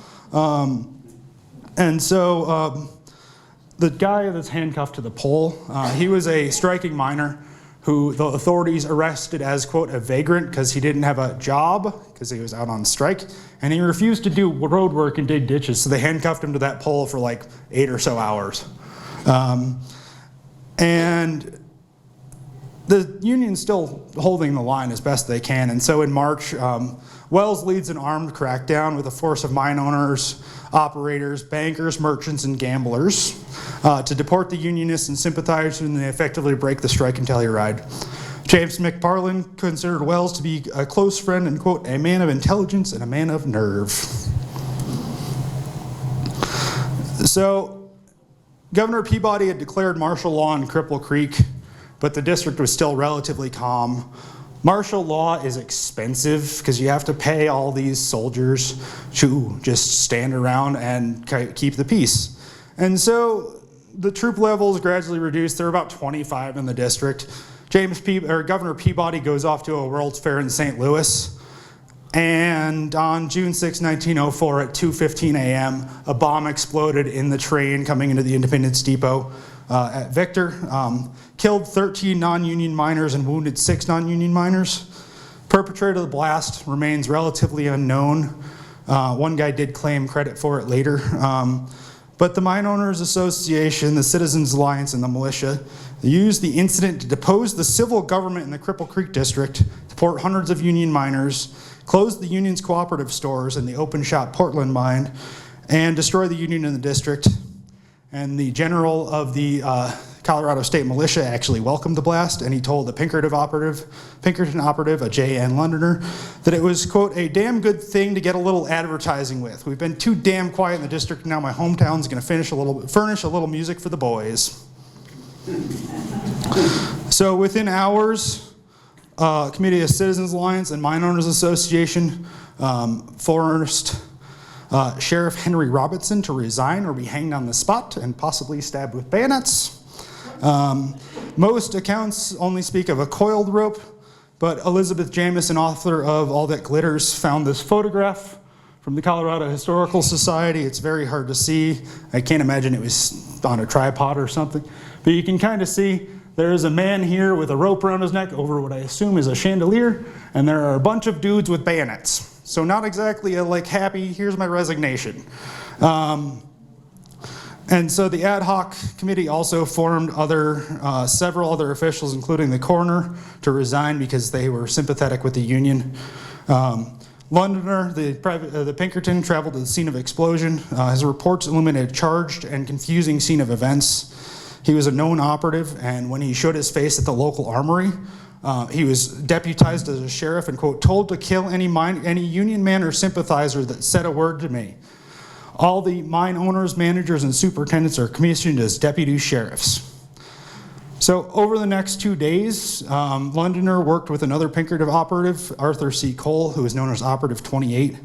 The guy that's handcuffed to the pole, he was a striking miner who the authorities arrested as, quote, a vagrant because he didn't have a job, because he was out on strike, and he refused to do road work and dig ditches, so they handcuffed him to that pole for like 8 or so hours. And the union's still holding the line as best they can, and so in March, Wells leads an armed crackdown with a force of mine owners, operators, bankers, merchants, and gamblers to deport the Unionists and sympathizers, and they effectively break the strike in Telluride. James McParland considered Wells to be a close friend and, quote, a man of intelligence and a man of nerve. So, Governor Peabody had declared martial law in Cripple Creek, but the district was still relatively calm. Martial law is expensive because you have to pay all these soldiers to just stand around and keep the peace. And so the troop levels gradually reduced. There were about 25 in the district. Governor Peabody goes off to a World's Fair in St. Louis. And on June 6, 1904 at 2:15 a.m., a bomb exploded in the train coming into the Independence Depot at Victor. Killed 13 non-union miners and wounded 6 non-union miners. Perpetrator of the blast remains relatively unknown. One guy did claim credit for it later. But the Mine Owners Association, the Citizens Alliance, and the militia used the incident to depose the civil government in the Cripple Creek district, deport hundreds of union miners, close the union's cooperative stores in the open shop Portland mine, and destroy the union in the district. And the general of the Colorado State Militia actually welcomed the blast, and he told the Pinkerton operative, a J.N. Londoner, that it was, quote, a damn good thing to get a little advertising with. We've been too damn quiet in the district, now my hometown's going to furnish a little music for the boys. So within hours, Committee of Citizens Alliance and Mine Owners Association forced Sheriff Henry Robertson to resign or be hanged on the spot and possibly stabbed with bayonets. Most accounts only speak of a coiled rope, but Elizabeth Jamison, author of All That Glitters, found this photograph from the Colorado Historical Society. It's very hard to see. I can't imagine it was on a tripod or something, but you can kind of see there is a man here with a rope around his neck over what I assume is a chandelier, and there are a bunch of dudes with bayonets. So not exactly a like happy, here's my resignation. And so the ad hoc committee also formed several other officials, including the coroner, to resign because they were sympathetic with the union. Londoner, the Pinkerton, traveled to the scene of explosion. His reports illuminated a charged and confusing scene of events. He was a known operative, and when he showed his face at the local armory, he was deputized as a sheriff and, quote, told to kill any union man or sympathizer that said a word to me. All the mine owners, managers, and superintendents are commissioned as deputy sheriffs. So over the next 2 days, Londoner worked with another Pinkerton operative, Arthur C. Cole, who is known as Operative 28.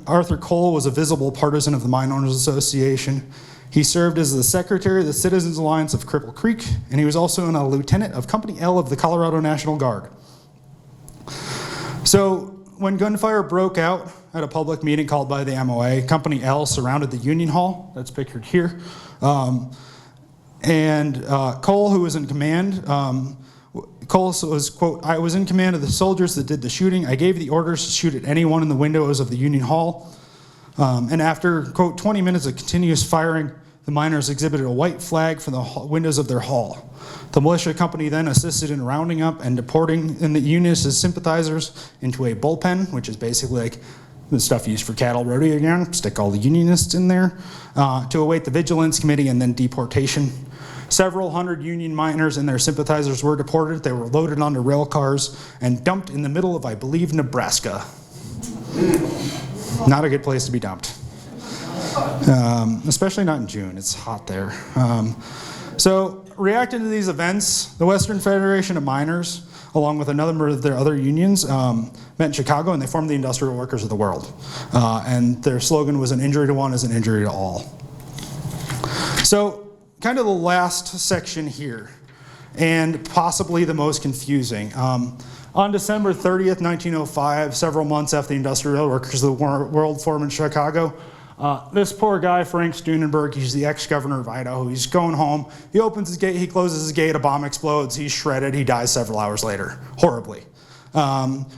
Arthur Cole was a visible partisan of the Mine Owners Association. He served as the secretary of the Citizens Alliance of Cripple Creek, and he was also a lieutenant of Company L of the Colorado National Guard. So when gunfire broke out at a public meeting called by the MOA, Company L surrounded the Union Hall, that's pictured here. Cole, who was in command, Cole was, quote, "I was in command of the soldiers that did the shooting. I gave the orders to shoot at anyone in the windows of the Union Hall. And after, quote, 20 minutes of continuous firing, the miners exhibited a white flag for the windows of their hall. The militia company then assisted in rounding up and deporting the Unionist sympathizers into a bullpen, which is basically like the stuff used for cattle rodeo ground, stick all the Unionists in there, to await the Vigilance Committee and then deportation. Several hundred Union miners and their sympathizers were deported. They were loaded onto rail cars and dumped in the middle of, I believe, Nebraska. Not a good place to be dumped. Especially not in June, it's hot there. So reacting to these events, the Western Federation of Miners, along with a number of their other unions, met in Chicago, and they formed the Industrial Workers of the World. And their slogan was, "An injury to one is an injury to all." So kind of the last section here, and possibly the most confusing. On December 30th, 1905, several months after the Industrial Workers of the World formed in Chicago, this poor guy, Frank Steunenberg, he's the ex-governor of Idaho. He's going home. He opens his gate, he closes his gate, a bomb explodes, he's shredded, he dies several hours later, horribly.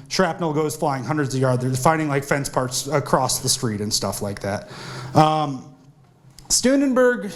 Shrapnel goes flying hundreds of yards. They're finding like fence parts across the street and stuff like that. Steunenberg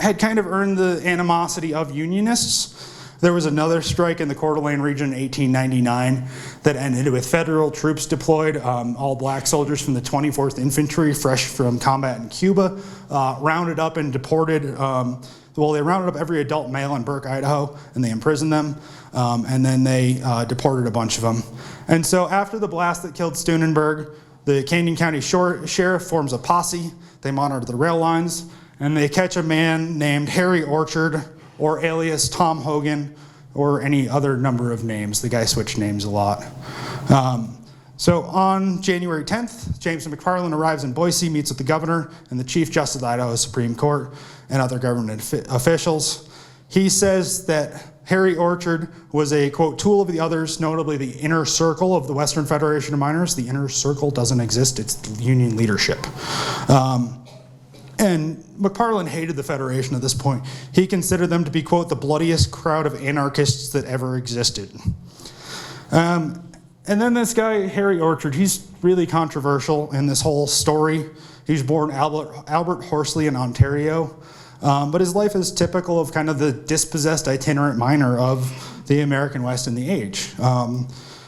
had kind of earned the animosity of Unionists. There was another strike in the Coeur d'Alene region in 1899 that ended with federal troops deployed, all black soldiers from the 24th Infantry, fresh from combat in Cuba, rounded up and deported. They rounded up every adult male in Burke, Idaho, and they imprisoned them, and then they deported a bunch of them. And so after the blast that killed Steunenberg, the Canyon County Sheriff forms a posse. They monitor the rail lines, and they catch a man named Harry Orchard, or alias Tom Hogan, or any other number of names. The guy switched names a lot. So on January 10th, James McFarland arrives in Boise, meets with the governor and the Chief Justice of the Idaho Supreme Court and other government officials. He says that Harry Orchard was a, quote, tool of the others, notably the inner circle of the Western Federation of Miners. The inner circle doesn't exist, it's the union leadership. And McFarland hated the Federation at this point. He considered them to be, quote, the bloodiest crowd of anarchists that ever existed. And then this guy, Harry Orchard, he's really controversial in this whole story. He was born Albert Horsley in Ontario, but his life is typical of kind of the dispossessed itinerant miner of the American West in the age.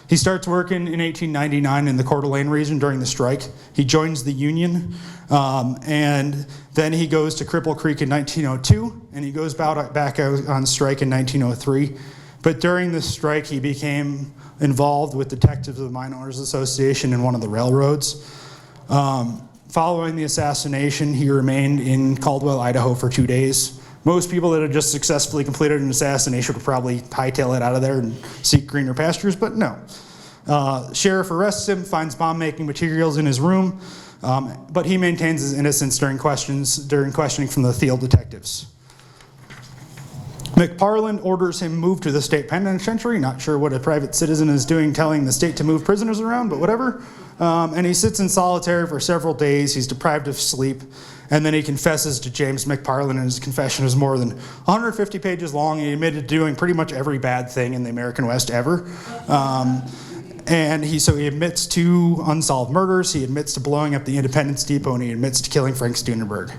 He starts working in 1899 in the Coeur d'Alene region during the strike. He joins the union, and then he goes to Cripple Creek in 1902, and he goes back out on strike in 1903. But during the strike, he became involved with detectives of the Mine Owners Association in one of the railroads. Following the assassination, he remained in Caldwell, Idaho for 2 days. Most people that had just successfully completed an assassination would probably hightail it out of there and seek greener pastures, but no. Sheriff arrests him, finds bomb-making materials in his room, but he maintains his innocence during questioning from the field detectives. McFarland orders him moved to the state penitentiary. Not sure what a private citizen is doing telling the state to move prisoners around, but whatever. And he sits in solitary for several days. He's deprived of sleep. And then he confesses to James McFarland, and his confession is more than 150 pages long. He admitted to doing pretty much every bad thing in the American West ever. And he admits to unsolved murders, he admits to blowing up the Independence Depot, and he admits to killing Frank Steunenberg.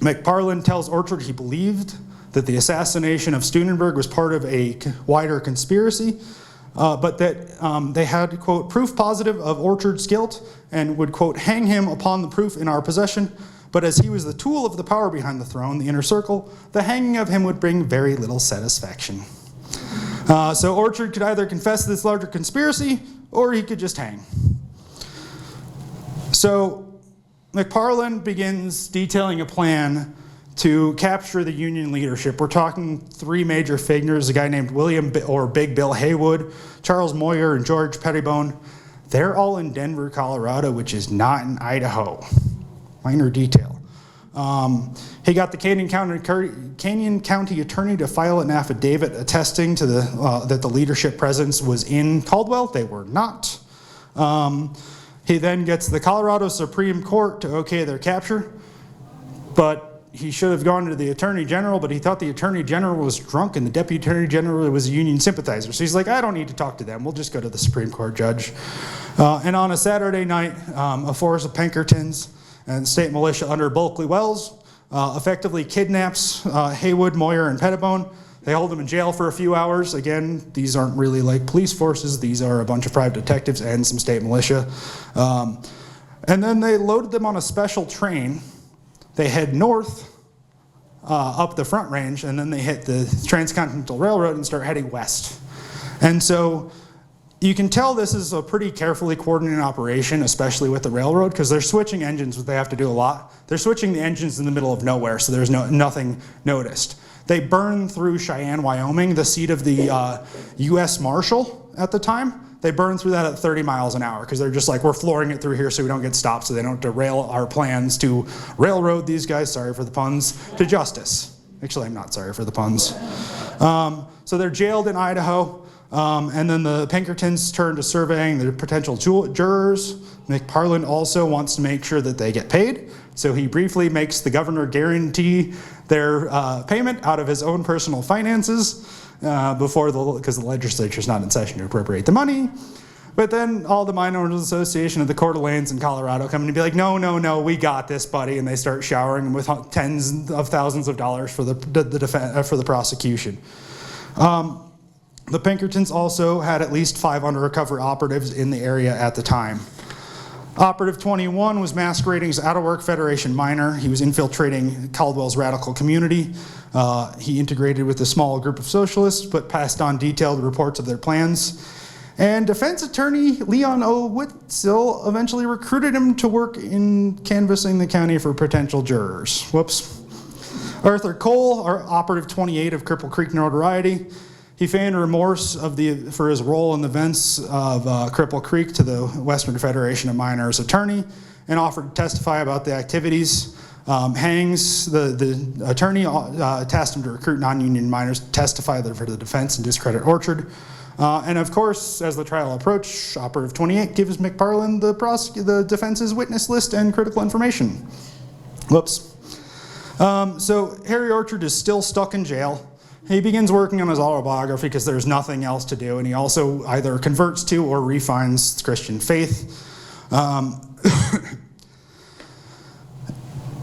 McFarland tells Orchard he believed that the assassination of Steunenberg was part of a wider conspiracy, but that they had, quote, proof positive of Orchard's guilt and would, quote, hang him upon the proof in our possession. But as he was the tool of the power behind the throne, the inner circle, the hanging of him would bring very little satisfaction. So Orchard could either confess to this larger conspiracy or he could just hang. So McFarland begins detailing a plan to capture the Union leadership. We're talking three major figures, a guy named Big Bill Haywood, Charles Moyer, and George Pettibone. They're all in Denver, Colorado, which is not in Idaho. Minor detail. He got the Canyon County attorney to file an affidavit attesting to that the leadership presence was in Caldwell. They were not. He then gets the Colorado Supreme Court to okay their capture, but he should have gone to the Attorney General, but he thought the Attorney General was drunk and the Deputy Attorney General was a Union sympathizer. So he's like, I don't need to talk to them. We'll just go to the Supreme Court judge. And on a Saturday night, a force of Pinkertons and state militia under Bulkley Wells effectively kidnaps Haywood, Moyer, and Pettibone. They hold them in jail for a few hours. Again, these aren't really like police forces. These are a bunch of private detectives and some state militia. And then they loaded them on a special train. They head north up the Front Range, and then they hit the Transcontinental Railroad and start heading west. And so you can tell this is a pretty carefully coordinated operation, especially with the railroad, because they're switching engines, but they have to do a lot. They're switching the engines in the middle of nowhere, so there's nothing noticed. They burn through Cheyenne, Wyoming, the seat of the U.S. Marshal at the time. They burn through that at 30 miles an hour, because they're just like, we're flooring it through here so we don't get stopped, so they don't derail our plans to railroad these guys, sorry for the puns, to justice. Actually, I'm not sorry for the puns. So they're jailed in Idaho. And then the Pinkertons turn to surveying the potential jurors. McParland also wants to make sure that they get paid. So he briefly makes the governor guarantee their payment out of his own personal finances because the legislature's not in session to appropriate the money. But then all the Miners Association of the Coeur d'Alenes in Colorado come in and be like, no, we got this, buddy. And they start showering him with tens of thousands of dollars for the prosecution. The Pinkertons also had at least 5 undercover operatives in the area at the time. Operative 21 was masquerading as out-of-work Federation miner. He was infiltrating Caldwell's radical community. He integrated with a small group of socialists, but passed on detailed reports of their plans. And defense attorney Leon O. Whitsill eventually recruited him to work in canvassing the county for potential jurors. Whoops. Arthur Cole, Operative 28 of Cripple Creek notoriety. He feigned remorse for his role in the events of Cripple Creek to the Western Federation of Miners attorney and offered to testify about the activities. Hangs, the attorney, tasked him to recruit non-union miners to testify for the defense and discredit Orchard. And of course, as the trial approached, Operative 28 gives McParland the defense's witness list and critical information. Whoops. So Harry Orchard is still stuck in jail. He begins working on his autobiography because there's nothing else to do, and he also either converts to or refines Christian faith.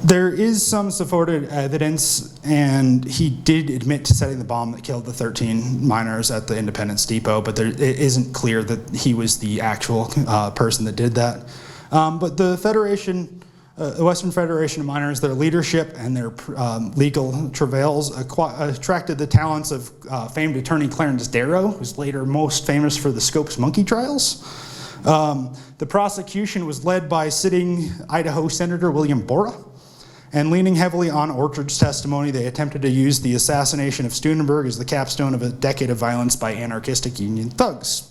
There is some supported evidence, and he did admit to setting the bomb that killed the 13 miners at the Independence Depot, but it isn't clear that he was the actual person that did that. But the Federation, the Western Federation of Miners, their leadership and their legal travails attracted the talents of famed attorney Clarence Darrow, who's later most famous for the Scopes monkey trials. The prosecution was led by sitting Idaho Senator William Borah, and leaning heavily on Orchard's testimony, they attempted to use the assassination of Steunenberg as the capstone of a decade of violence by anarchistic Union thugs.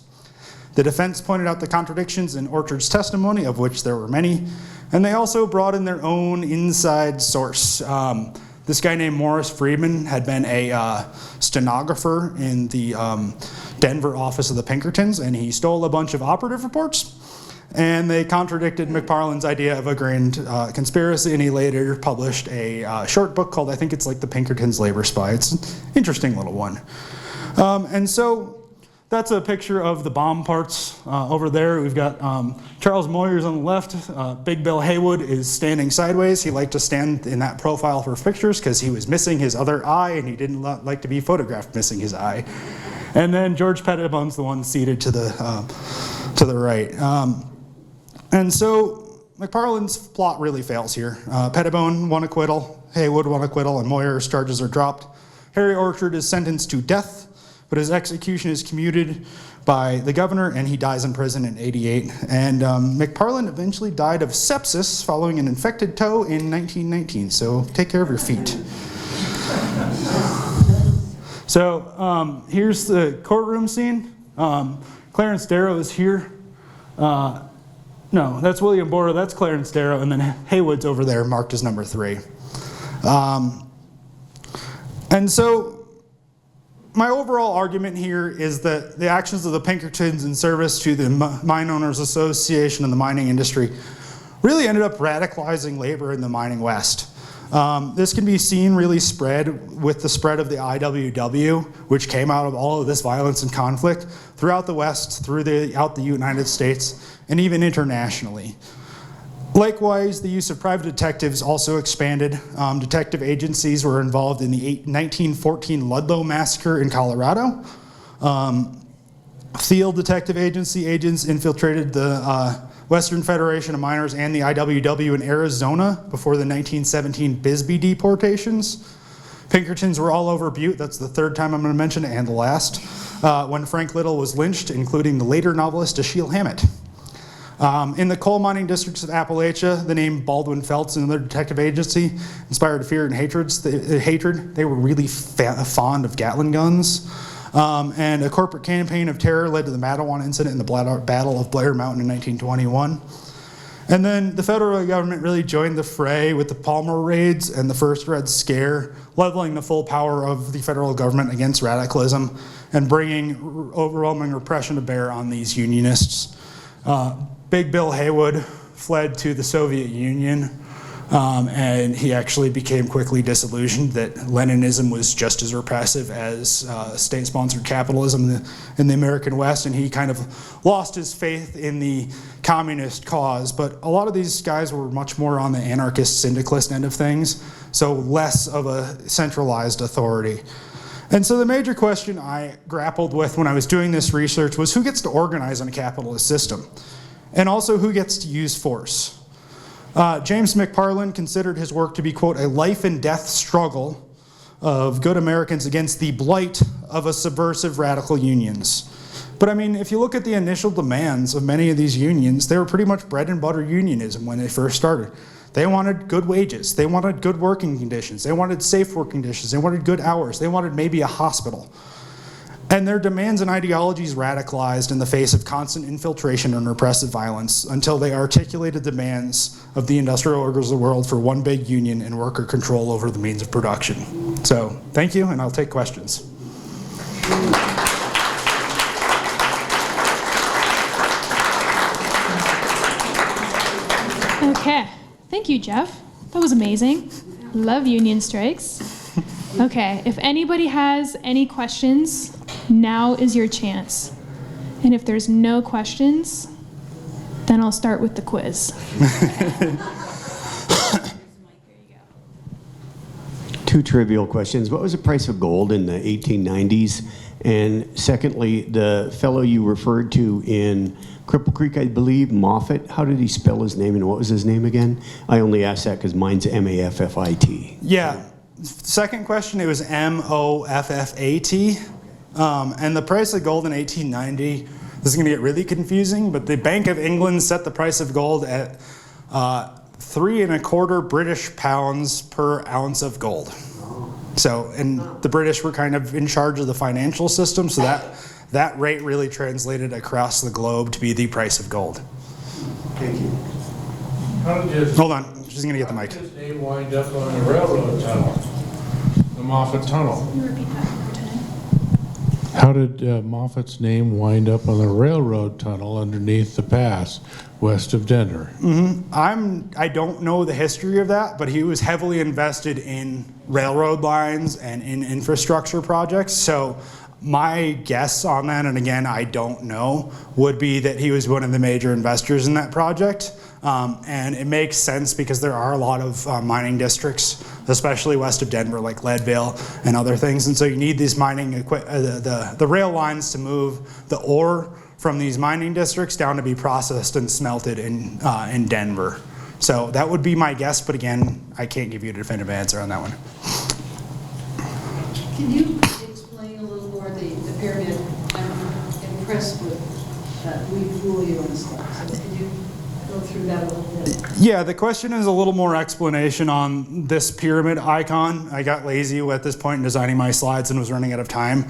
The defense pointed out the contradictions in Orchard's testimony, of which there were many, and they also brought in their own inside source. This guy named Morris Friedman had been a stenographer in the Denver office of the Pinkertons, and he stole a bunch of operative reports, and they contradicted McParland's idea of a grand conspiracy, and he later published a short book called, I think it's like The Pinkertons' Labor Spy. It's an interesting little one. And so that's a picture of the bomb parts over there. We've got Charles Moyers on the left. Big Bill Haywood is standing sideways. He liked to stand in that profile for pictures because he was missing his other eye, and he didn't like to be photographed missing his eye. And then George Pettibone's the one seated to the right. And so McParland's plot really fails here. Pettibone won acquittal, Haywood won acquittal, and Moyer's charges are dropped. Harry Orchard is sentenced to death, but his execution is commuted by the governor, and he dies in prison in '88. And McParland eventually died of sepsis following an infected toe in 1919. So take care of your feet. So here's the courtroom scene. Clarence Darrow is here. No, that's William Borrow, that's Clarence Darrow, and then Haywood's over there marked as number 3. And so my overall argument here is that the actions of the Pinkertons in service to the Mine Owners Association and the mining industry really ended up radicalizing labor in the mining West. This can be seen really spread with the spread of the IWW, which came out of all of this violence and conflict throughout the West, throughout the United States, and even internationally. Likewise, the use of private detectives also expanded. Detective agencies were involved in the 1914 Ludlow Massacre in Colorado. Field detective agency agents infiltrated the Western Federation of Miners and the IWW in Arizona before the 1917 Bisbee deportations. Pinkertons were all over Butte, that's the third time I'm going to mention it, and the last, when Frank Little was lynched, including the later novelist Dashiell Hammett. In the coal mining districts of Appalachia, the name Baldwin Felts and another detective agency inspired fear and hatred. They were really fond of Gatling guns. And a corporate campaign of terror led to the Mattawan incident in the Battle of Blair Mountain in 1921. And then the federal government really joined the fray with the Palmer raids and the first Red Scare, leveling the full power of the federal government against radicalism and bringing overwhelming repression to bear on these unionists. Big Bill Haywood fled to the Soviet Union, and he actually became quickly disillusioned that Leninism was just as repressive as state-sponsored capitalism in the American West, and he kind of lost his faith in the communist cause. But a lot of these guys were much more on the anarchist syndicalist end of things, so less of a centralized authority. And so the major question I grappled with when I was doing this research was who gets to organize in a capitalist system? And also who gets to use force? James McParland considered his work to be, quote, a life and death struggle of good Americans against the blight of a subversive radical unions. But I mean, if you look at the initial demands of many of these unions, they were pretty much bread and butter unionism when they first started. They wanted good wages, they wanted good working conditions, they wanted safe working conditions, they wanted good hours, they wanted maybe a hospital. And their demands and ideologies radicalized in the face of constant infiltration and repressive violence until they articulated demands of the industrial workers of the world for one big union and worker control over the means of production. So, thank you, and I'll take questions. Okay, thank you, Jeff. That was amazing. Love union strikes. Okay, if anybody has any questions, now is your chance. And if there's no questions, then I'll start with the quiz. Two trivial questions. What was the price of gold in the 1890s? And secondly, the fellow you referred to in Cripple Creek, I believe, Moffat, how did he spell his name and what was his name again? I only asked that because mine's M-A-F-F-I-T. Yeah. Second question, it was M-O-F-F-A-T. And the price of gold in 1890, this is going to get really confusing, but the Bank of England set the price of gold at 3.25 British pounds per ounce of gold. So, and the British were kind of in charge of the financial system, so that rate really translated across the globe to be the price of gold. Thank you. Hold on, she's going to get the mic. How did his name wind up on the railroad tunnel, the Moffat Tunnel? Can you repeat that one more time? How did Moffat's name wind up on the railroad tunnel underneath the pass west of Denver? I don't know the history of that, but he was heavily invested in railroad lines and in infrastructure projects. So my guess on that, and again, I don't know, would be that he was one of the major investors in that project. And it makes sense because there are a lot of mining districts, especially west of Denver, like Leadville and other things. And so you need these mining the rail lines to move the ore from these mining districts down to be processed and smelted in Denver. So that would be my guess, but again, I can't give you a definitive answer on that one. Can you explain a little more the pyramid? impressed with that we fool you and stuff. So could you go through that a little bit? Yeah, the question is a little more explanation on this pyramid icon. I got lazy at this point in designing my slides and was running out of time.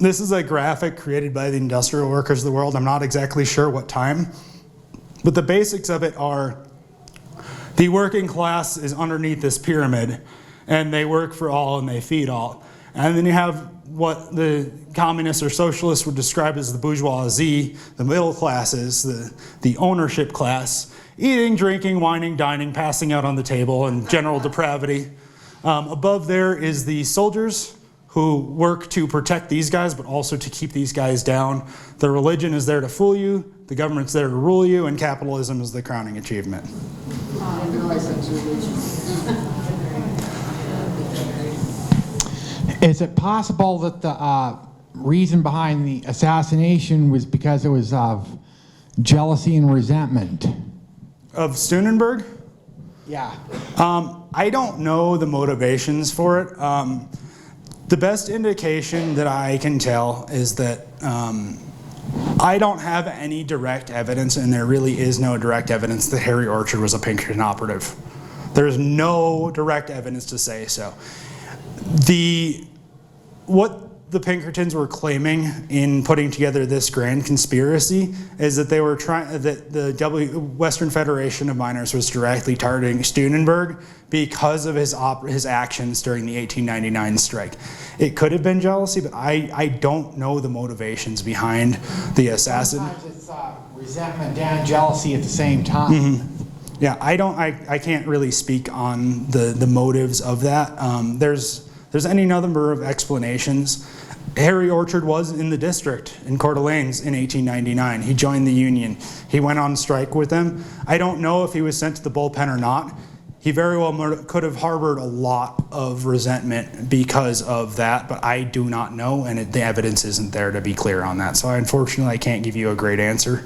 This is a graphic created by the industrial workers of the world. I'm not exactly sure what time, but the basics of it are the working class is underneath this pyramid, and they work for all and they feed all. And then you have what the communists or socialists would describe as the bourgeoisie, the middle classes, the ownership class, eating, drinking, whining, dining, passing out on the table, and general depravity. Above there is the soldiers who work to protect these guys, but also to keep these guys down. The religion is there to fool you, the government's there to rule you, and capitalism is the crowning achievement. I didn't realize that's religion. Is it possible that the reason behind the assassination was because it was of jealousy and resentment? Of Steunenberg? Yeah. I don't know the motivations for it. The best indication that I can tell is that I don't have any direct evidence, and there really is no direct evidence that Harry Orchard was a Pinkerton operative. There's no direct evidence to say so. What the Pinkertons were claiming in putting together this grand conspiracy is that they were that the Western Federation of Miners was directly targeting Steunenberg because of his actions during the 1899 strike. It could have been jealousy, but I don't know the motivations behind the assassin. Sometimes it's resentment and jealousy at the same time. Mm-hmm. Yeah, I can't really speak on the motives of that. There's any number of explanations. Harry Orchard was in the district in Coeur d'Alene's in 1899. He joined the union. He went on strike with them. I don't know if he was sent to the bullpen or not. He very well could have harbored a lot of resentment because of that, but I do not know, and the evidence isn't there to be clear on that. So unfortunately, I can't give you a great answer.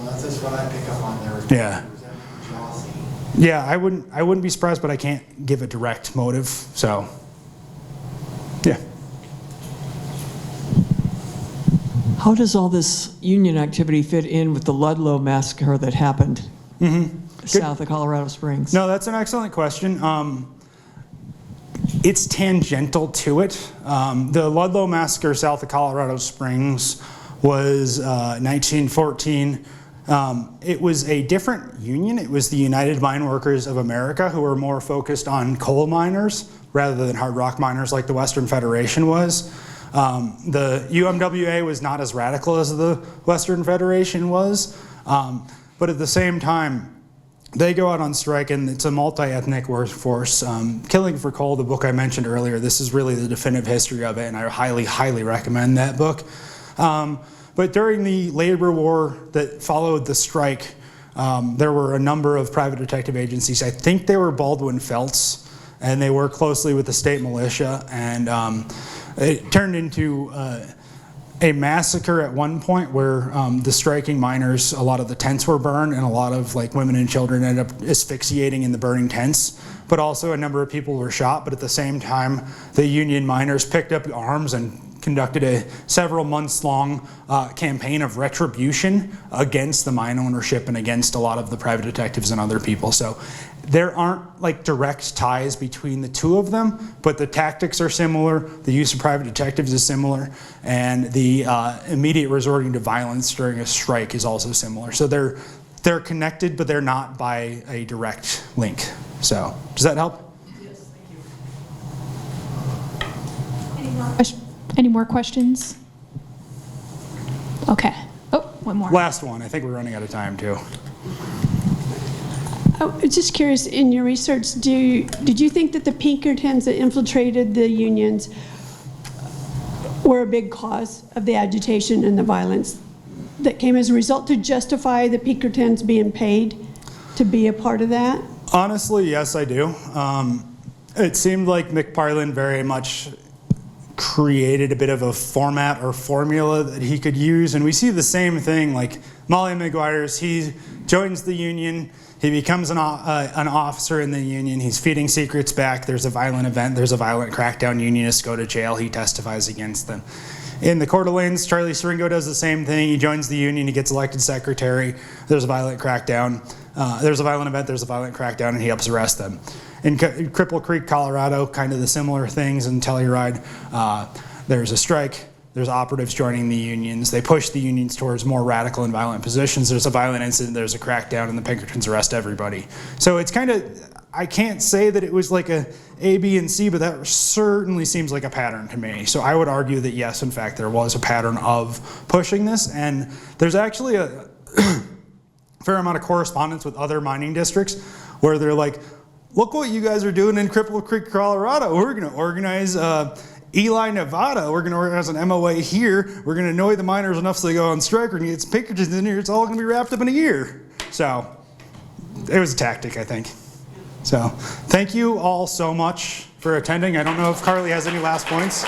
That's just what I pick up on there. Yeah. Resentment and jealousy. Yeah, I wouldn't be surprised, but I can't give a direct motive. So, yeah. How does all this union activity fit in with the Ludlow massacre that happened south of Colorado Springs? No, that's an excellent question. It's tangential to it. The Ludlow massacre south of Colorado Springs was 1914. It was a different union. It was the United Mine Workers of America, who were more focused on coal miners rather than hard rock miners like the Western Federation was. The UMWA was not as radical as the Western Federation was, but at the same time, they go out on strike, and it's a multi-ethnic workforce. Killing for Coal, the book I mentioned earlier, this is really the definitive history of it, and I highly, highly recommend that book. But during the labor war that followed the strike, there were a number of private detective agencies. I think they were Baldwin Felts, and they worked closely with the state militia, and it turned into a massacre at one point where the striking miners, a lot of the tents were burned, and a lot of women and children ended up asphyxiating in the burning tents. But also a number of people were shot. But at the same time, the union miners picked up arms and conducted a several months long campaign of retribution against the mine ownership and against a lot of the private detectives and other people. So there aren't direct ties between the two of them, but the tactics are similar, the use of private detectives is similar, and the immediate resorting to violence during a strike is also similar. So they're connected, but they're not by a direct link. So does that help? Yes, thank you. Any more questions? Okay. Oh, one more. Last one. I think we're running out of time too. I was just curious, in your research, did you think that the Pinkertons that infiltrated the unions were a big cause of the agitation and the violence that came as a result to justify the Pinkertons being paid to be a part of that? Honestly, yes, I do. It seemed like McParland very much created a bit of a format or formula that he could use, and we see the same thing. Like Molly McGuire's, he joins the union, he becomes an officer in the union, he's feeding secrets back, there's a violent event, there's a violent crackdown, unionists go to jail, he testifies against them. In the Coeur d'Alene's, Charlie Siringo does the same thing. He joins the union, he gets elected secretary. There's a violent crackdown. There's a violent event, there's a violent crackdown, and he helps arrest them. In Cripple Creek, Colorado, kind of the similar things in Telluride. There's a strike. There's operatives joining the unions. They push the unions towards more radical and violent positions. There's a violent incident, there's a crackdown, and the Pinkertons arrest everybody. So it's kind of, I can't say that it was like a B, and C, but that certainly seems like a pattern to me. So I would argue that yes, in fact, there was a pattern of pushing this, and there's actually a fair amount of correspondence with other mining districts where they're like, look what you guys are doing in Cripple Creek, Colorado. We're going to organize Ely, Nevada. We're going to organize an MOA here. We're going to annoy the miners enough so they go on strike. We're going to get some Pinkertons in here. It's all going to be wrapped up in a year. So it was a tactic, I think. So thank you all so much for attending. I don't know if Carly has any last points.